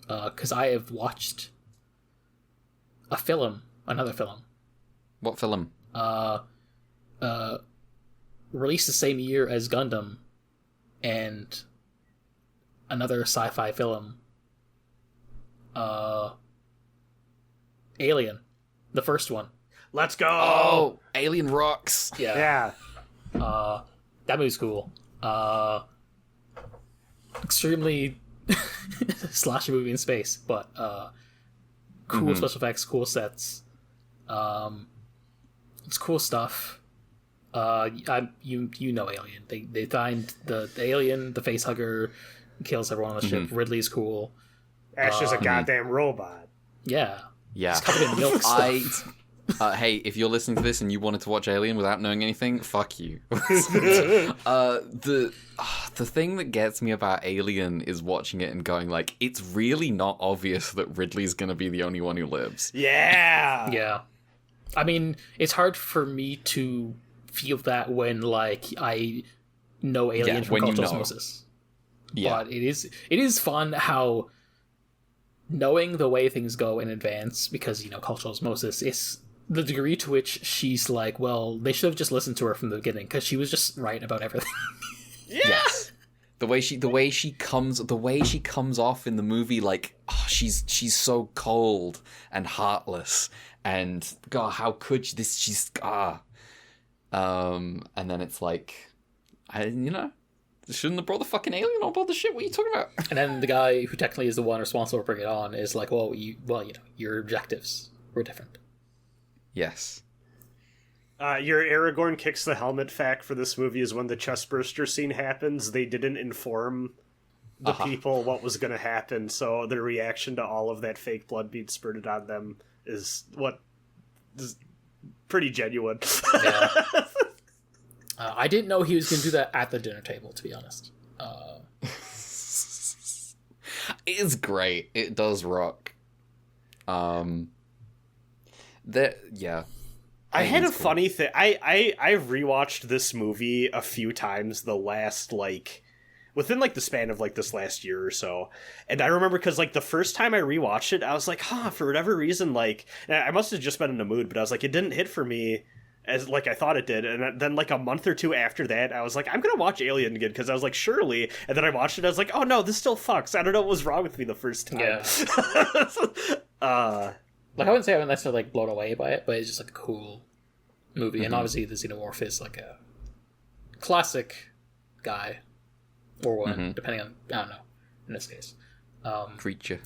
Because I have watched another film. What film? Released the same year as Gundam, and another sci-fi film. Alien, the first one. Let's go. Oh, Alien rocks. Yeah. That movie's cool. Extremely slasher movie in space, but cool special effects, cool sets. It's cool stuff. You know Alien. They find the alien, the facehugger, kills everyone on the ship. Ridley's cool. Ash is a goddamn robot. Yeah. Yeah. It's covered in milk stuff. Hey, if you're listening to this and you wanted to watch Alien without knowing anything, fuck you. The thing that gets me about Alien is watching it and going like, it's really not obvious that Ridley's gonna be the only one who lives. Yeah. Yeah. I mean, it's hard for me to feel that when like I know Alien from Cultural Osmosis. Yeah. But it is fun how knowing the way things go in advance, because Cultural Osmosis is the degree to which she's like, well, they should have just listened to her from the beginning, because she was just right about everything. Yes. The way she comes off in the movie, like, oh, she's so cold and heartless, and God, how could she, this? She's and then it's like, shouldn't have brought the fucking alien on board the ship. What are you talking about? And then the guy who technically is the one responsible for bringing it on is like, your objectives were different. Yes. Your Aragorn kicks the helmet fact for this movie is when the chestburster scene happens, they didn't inform the people what was going to happen, so their reaction to all of that fake blood being spurted on them is pretty genuine. Yeah. I didn't know he was going to do that at the dinner table, to be honest. It is great. It does rock. Yeah. I had a funny thing. I've rewatched this movie a few times the last, within, the span of, this last year or so. And I remember because, the first time I rewatched it, I was like, for whatever reason, and I must have just been in a mood, but I was like, it didn't hit for me as, I thought it did. And then, a month or two after that, I was like, I'm gonna watch Alien again, because I was like, surely. And then I watched it, I was like, oh, no, this still fucks. I don't know what was wrong with me the first time. Yeah. I wouldn't say I'm necessarily blown away by it, but it's just a cool movie. And obviously the Xenomorph is a classic guy or woman, depending on, I don't know, in this case. Creature.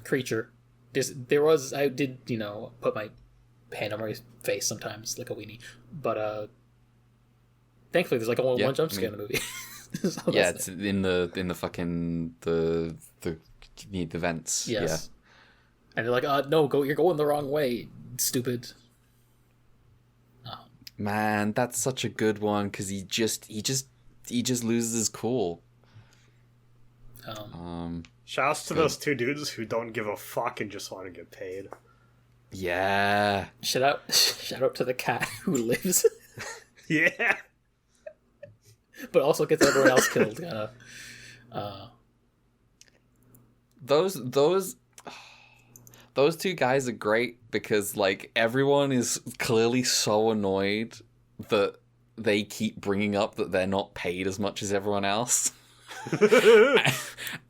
I did, put my hand over his face sometimes, like a weenie. But thankfully, there's like only one jump scare in the movie. So yeah, that's it's in the fucking the vents. yes. Yeah. And they're like, no, you're going the wrong way, stupid. Man, that's such a good one because he just loses his cool. Shouts to those two dudes who don't give a fuck and just want to get paid. Yeah. Shout out to the cat who lives, Yeah. but also gets everyone else killed. Those two guys are great because like everyone is clearly so annoyed that they keep bringing up that they're not paid as much as everyone else.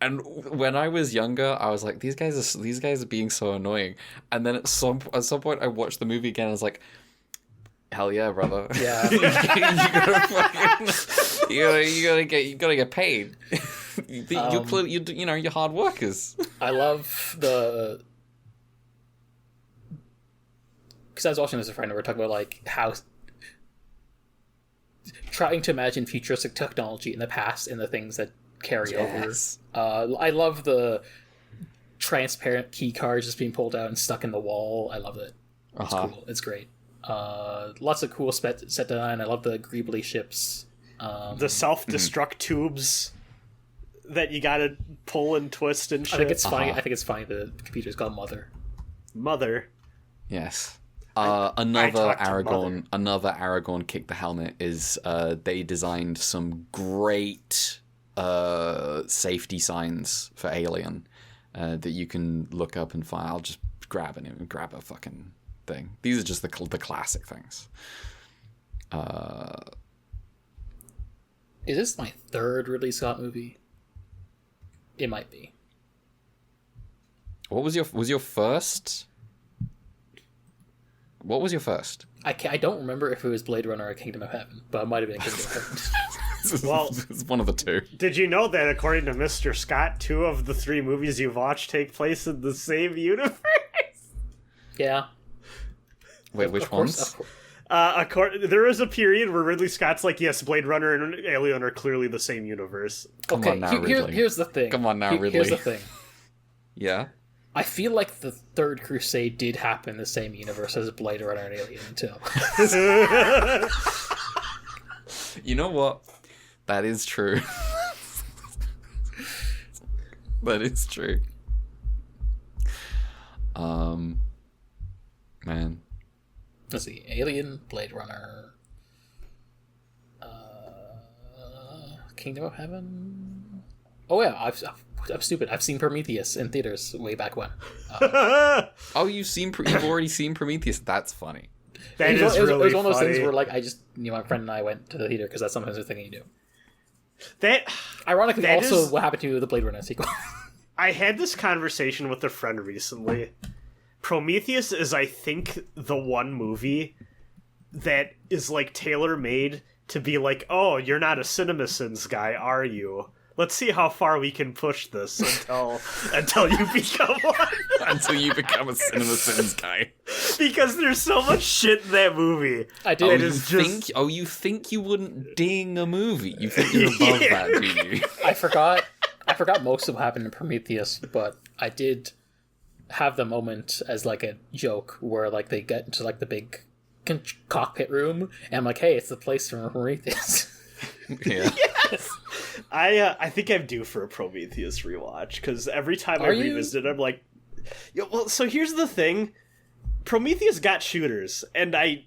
And when I was younger, I was like, these guys are being so annoying. And then at some point, I watched the movie again. And I was like, hell yeah, brother! Yeah. you gotta get paid. You're clearly, you're hard workers. I love because I was watching this with a friend and we were talking about like how trying to imagine futuristic technology in the past and the things that carry Yes. over. I love the transparent key cards just being pulled out and stuck in the wall. I love it. It's cool. It's great. Lots of cool set design. I love the Greebly ships. The self-destruct tubes that you gotta pull and twist and shit. I think it's funny. I think it's funny the computer is called Mother. Yes. I Another talked to Aragorn kick the helmet is they designed some great safety signs for Alien that you can look up and find. I'll just grab a fucking thing. These are just the classic things. Is this my third Ridley Scott movie? It might be. What was your first? What was your first? I don't remember if it was Blade Runner or Kingdom of Heaven, but it might have been Kingdom of Heaven. Well, it's one of the two. Did you know that according to Mr. Scott, 2 of the 3 movies you've watched take place in the same universe? Yeah. Wait, which ones? There is a period where Ridley Scott's like, yes, Blade Runner and Alien are clearly the same universe. Come on now, Ridley. Here's the thing. Come on now, Ridley. Here's the thing. Yeah. I feel like the Third Crusade did happen in the same universe as Blade Runner and Alien too. You know what? That is true. That is true. Man. Let's see. Alien, Blade Runner, Kingdom of Heaven. Oh yeah, I'm stupid. I've seen Prometheus in theaters way back when. Oh, you've already seen Prometheus? That's funny. It was one of those things where like my friend and I went to the theater because that's sometimes the thing you do. That ironically that also is, what happened to the Blade Runner sequel. I had this conversation with a friend recently. Prometheus is, I think, the one movie that is like tailor-made to be like, oh, you're not a CinemaSins guy, are you? Let's see how far we can push this until you become one. Until you become a CinemaSins guy. Because there's so much shit in that movie. I did. You think you wouldn't ding a movie? You think you're above that, do you? I forgot most of what happened in Prometheus, but I did have the moment as like a joke where like they get into like the big cockpit room and I'm like, hey, it's the place from Prometheus. Yeah. Yes. I think I'm due for a Prometheus rewatch because every time I revisit it, I'm like, well, so here's the thing. Prometheus got shooters, and I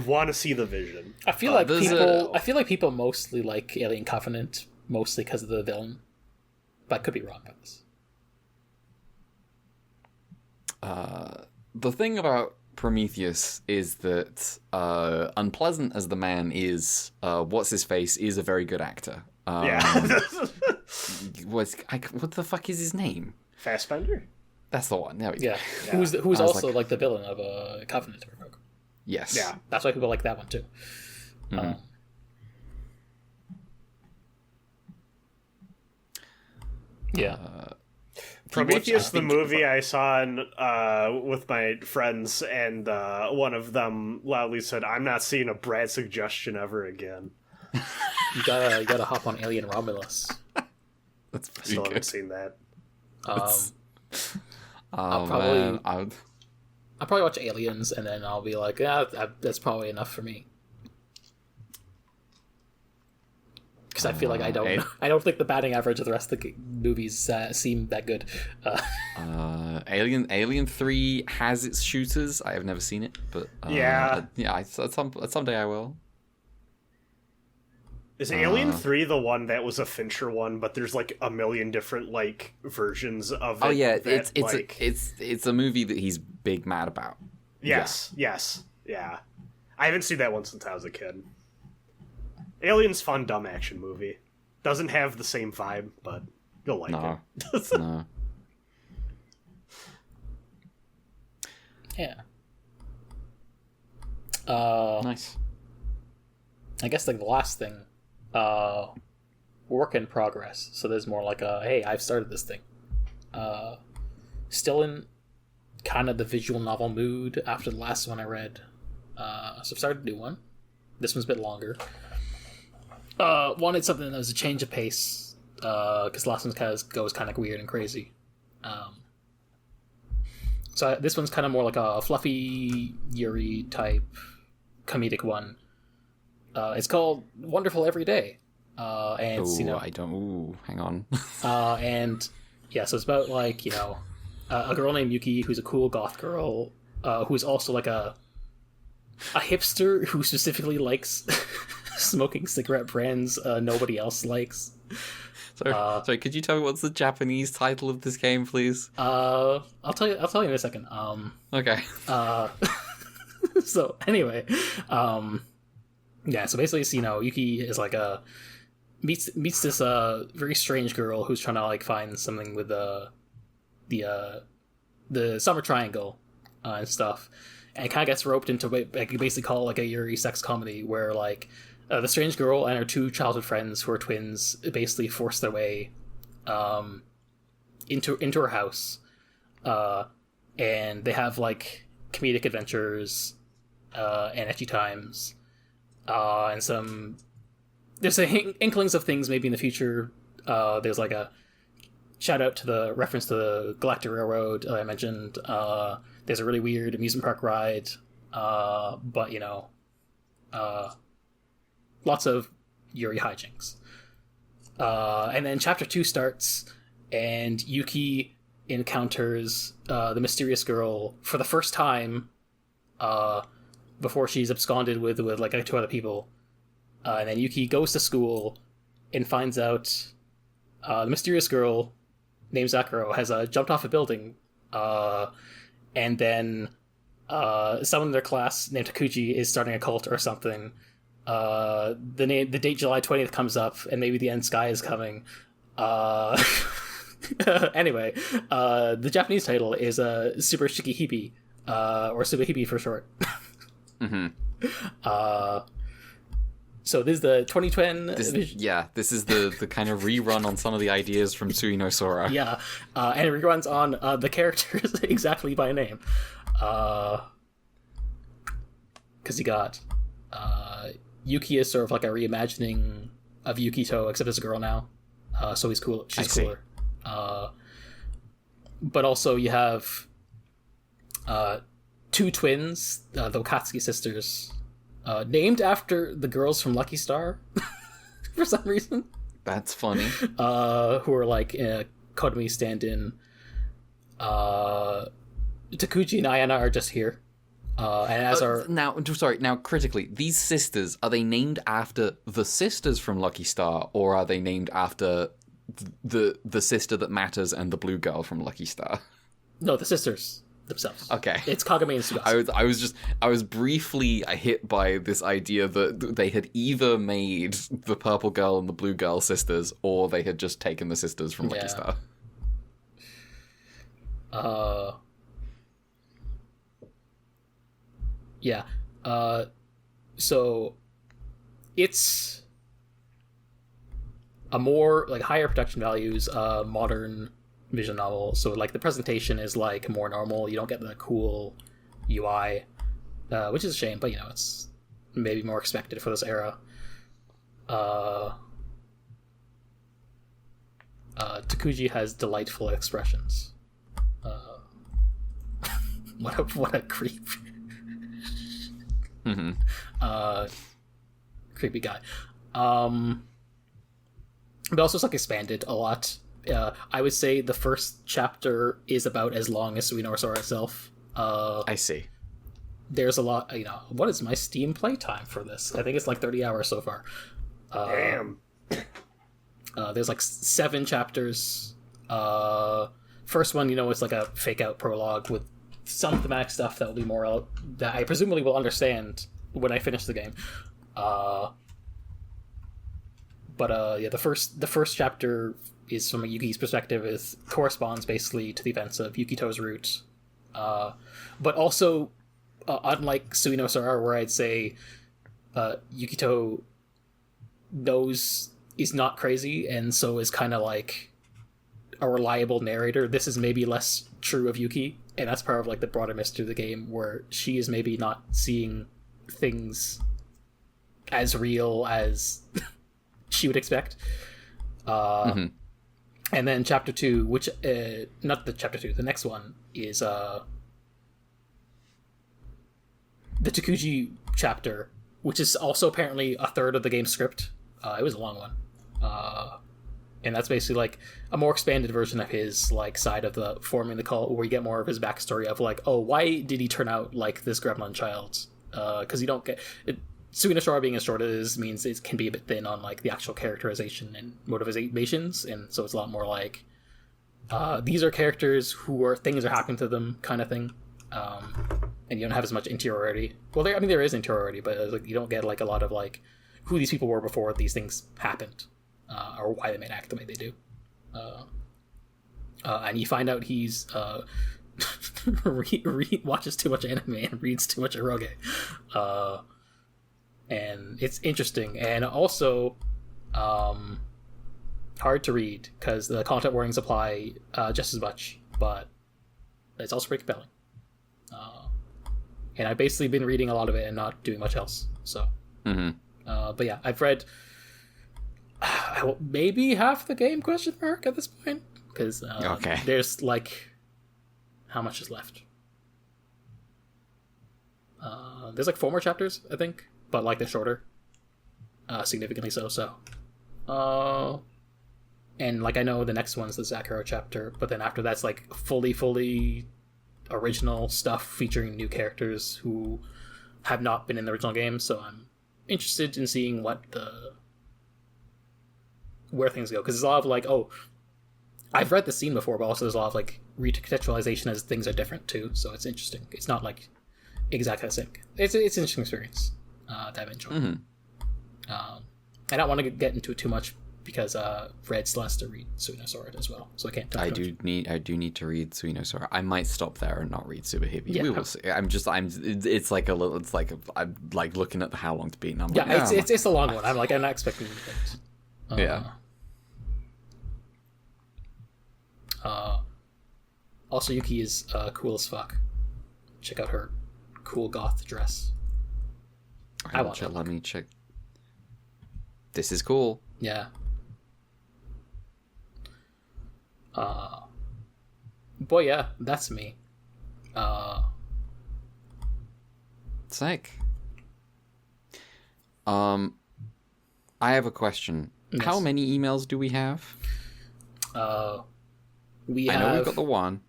want to see the vision. I feel like people mostly like Alien Covenant mostly because of the villain, but I could be wrong about this. The thing about Prometheus is that unpleasant as the man is, what's his face is a very good actor. Yeah. What the fuck is his name? Fassbender? That's the one. There we go. Yeah. Who's also like the villain of Covenant. Yes. Yeah. That's why people like that one too. Mm-hmm. Yeah. Prometheus, the movie I saw with my friends, and one of them loudly said, "I'm not seeing a Brad suggestion ever again." You gotta hop on Alien Romulus. That's pretty Still good. haven't seen that. I'll probably watch Aliens, and then I'll be like, yeah, that's probably enough for me. Because I feel like I don't think the batting average of the rest of the movies seem that good. Alien 3 has its shooters. I have never seen it, but someday I will. Is Alien 3 the one that was a Fincher one, but there's like a million different like versions of it? Oh yeah, that, it's a movie that he's big mad about. Yes, yeah. I haven't seen that one since I was a kid. Alien's fun, dumb action movie. Doesn't have the same vibe, but you'll like it. No. Yeah. Nice. I guess like the last thing, work in progress. So there's more like a, hey, I've started this thing. Still in kind of the visual novel mood after the last one I read. So I've started a new one. This one's a bit longer. Wanted something that was a change of pace, because the last one goes kind of weird and crazy. So this one's kind of more like a fluffy Yuri type comedic one. It's called Wonderful Every Day, and hang on. And yeah, so it's about like a girl named Yuki who's a cool goth girl, who's also like a hipster who specifically likes smoking cigarette brands nobody else likes. Sorry, could you tell me what's the Japanese title of this game, please? I'll tell you in a second. Okay. So anyway, yeah. So basically, Yuki is like meets this very strange girl who's trying to like find something with the summer triangle and stuff, and kind of gets roped into what I could basically call like a Yuri sex comedy, where like the strange girl and her two childhood friends who are twins basically force their way into her house, and they have like comedic adventures and ecchi times, and there's inklings of things maybe in the future. There's like a shout out to the reference to the Galactic Railroad I mentioned. There's a really weird amusement park ride, but lots of Yuri hijinks. And then chapter 2 starts, and Yuki encounters the mysterious girl for the first time before she's absconded with like 2 other people. And then Yuki goes to school and finds out the mysterious girl named Zakuro has jumped off a building, and then someone in their class named Takuchi is starting a cult or something. The date July 20th comes up, and maybe the end sky is coming. Anyway, the Japanese title is Subarashiki Hibi, or Subahibi for short. Mm-hmm. So this is the 2010... This is the kind of rerun on some of the ideas from Sui no Sora. Yeah, and it reruns on the characters exactly by name. Because you got... Yuki is sort of like a reimagining of Yukito, except as a girl now. So he's cool. She's cooler. But also you have 2 twins, the Wakatsuki sisters, named after the girls from Lucky Star for some reason. That's funny. Who are like in a Kotomi stand-in. Takuchi and Ayana are just here. And as now critically, these sisters, are they named after the sisters from Lucky Star, or are they named after the sister that matters and the blue girl from Lucky Star? No, the sisters themselves. Okay. It's Kagami and Tsugasa. I was briefly hit by this idea that they had either made the purple girl and the blue girl sisters, or they had just taken the sisters from Lucky Star. Yeah. So it's a more like higher production values, modern visual novel. So like the presentation is like more normal. You don't get the cool UI, which is a shame, but it's maybe more expected for this era. Takuji has delightful expressions. What a creep. Creepy guy. But also it's like expanded a lot. I would say the first chapter is about as long as Suino Sora itself. I see. There's a lot, what is my Steam playtime for this? I think it's like 30 hours so far. Damn. There's like 7 chapters. First one, it's like a fake out prologue with some thematic stuff that will be more that I presumably will understand when I finish the game. But the first chapter is from Yuki's perspective. It corresponds basically to the events of Yukito's route. But also, unlike Suino Sora, where I'd say Yukito is not crazy, and so is kind of like a reliable narrator, this is maybe less true of Yuki, and that's part of like the broader mystery of the game, where she is maybe not seeing things as real as she would expect. And then chapter 2, which not the chapter 2, the next one is the Takuji chapter, which is also apparently a third of the game's script. It was a long one. And that's basically like a more expanded version of his like side of the forming the cult, where you get more of his backstory of like, oh, why did he turn out like this gremlin child? Because you don't get it. Suino Sora being as short as it is means it can be a bit thin on like the actual characterization and motivations, and so it's a lot more like these are characters things are happening to them kind of thing, and you don't have as much interiority. Well, there is interiority, but like, you don't get like a lot of like who these people were before these things happened, or why they might act the way they do. And you find out he's watches too much anime and reads too much eroge. And it's interesting, and also hard to read because the content warnings apply just as much, but it's also pretty compelling. And I've basically been reading a lot of it and not doing much else. So, but yeah, I've read maybe half the game ? At this point, because there's like how much is left? There's like 4 more chapters, I think. But like they're shorter, significantly so. And like I know the next one's the Zakuro chapter, but then after that's like fully original stuff featuring new characters who have not been in the original game. So I'm interested in seeing where things go, because there's a lot of like, oh, I've read the scene before, but also there's a lot of like recontextualization as things are different too. So it's interesting. It's not like exactly the same. It's an interesting experience. That I've enjoyed. I don't want to get into it too much because Red still has to read Suino Sora as well, so I can't. I do need to read Suino Sora. I might stop there and not read Super Hibi. Yeah, we will see. It's like a little. It's like I'm like looking at how long to beat. And I'm like, it's a long one. I'm not expecting anything. Yeah. Also, Yuki is cool as fuck. Check out her cool goth dress. Let me check. This is cool. Yeah. Boy, yeah, that's me. Sick. I have a question. Yes. How many emails do we have? I know we've got the one.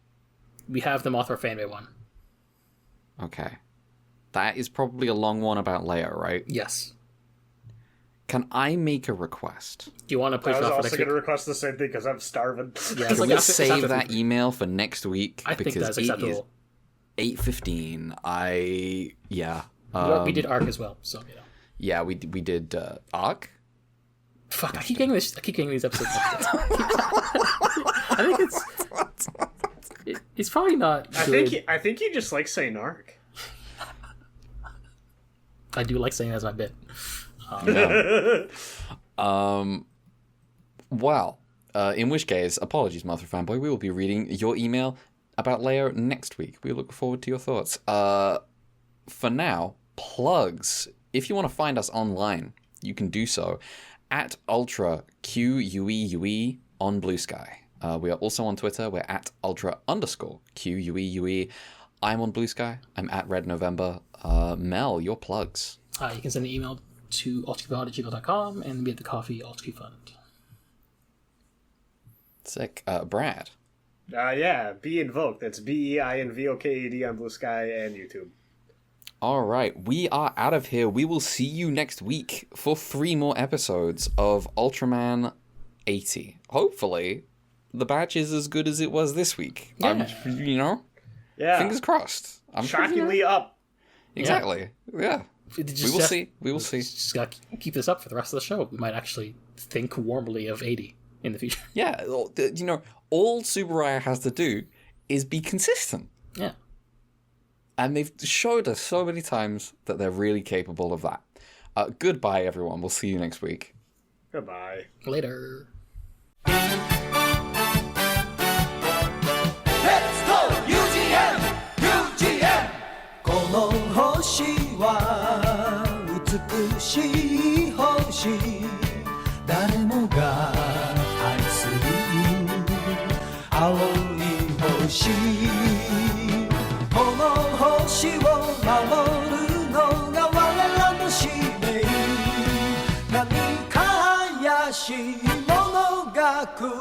We have the Mothra fanmade one. Okay. That is probably a long one about Leia, right? Yes. Can I make a request? Do you want to push I was off also going to request the same thing because I'm starving. Yeah, Can we save that email for next week? I think that's acceptable. 8:15. Yeah. We did Arc as well, so Yeah, we did Arc. Fuck! I keep getting these episodes. I think it's probably not good. I think he just likes saying Arc. I do like saying that as my bit. Well, In which case, apologies, Martha Fanboy. We will be reading your email about Leo next week. We look forward to your thoughts. For now, plugs. If you want to find us online, you can do so at Ultra QUEUE on Blue Sky. We are also on Twitter. We're at Ultra_QUEUE. I'm on Blue Sky. I'm at Red November. Mel, your plugs. You can send an email to ultrafund@gmail.com and be at the coffee Ultrafund. Sick. Brad. Yeah, Be Invoked. That's BEINVOKED on Blue Sky and YouTube. All right, we are out of here. We will see you next week for 3 more episodes of Ultraman 80. Hopefully, the batch is as good as it was this week. Yeah. Fingers crossed. I'm shockingly up. Exactly. Yeah. We will see. We will see. Just got to keep this up for the rest of the show. We might actually think warmly of 80 in the future. Yeah, all Subarashiki has to do is be consistent. Yeah. And they've showed us so many times that they're really capable of that. Goodbye, everyone. We'll see you next week. Goodbye. Later. Let's go UGM UGM この星は美しい星誰もが愛する青い星この星を守るのが我らの使命波輝し物が来る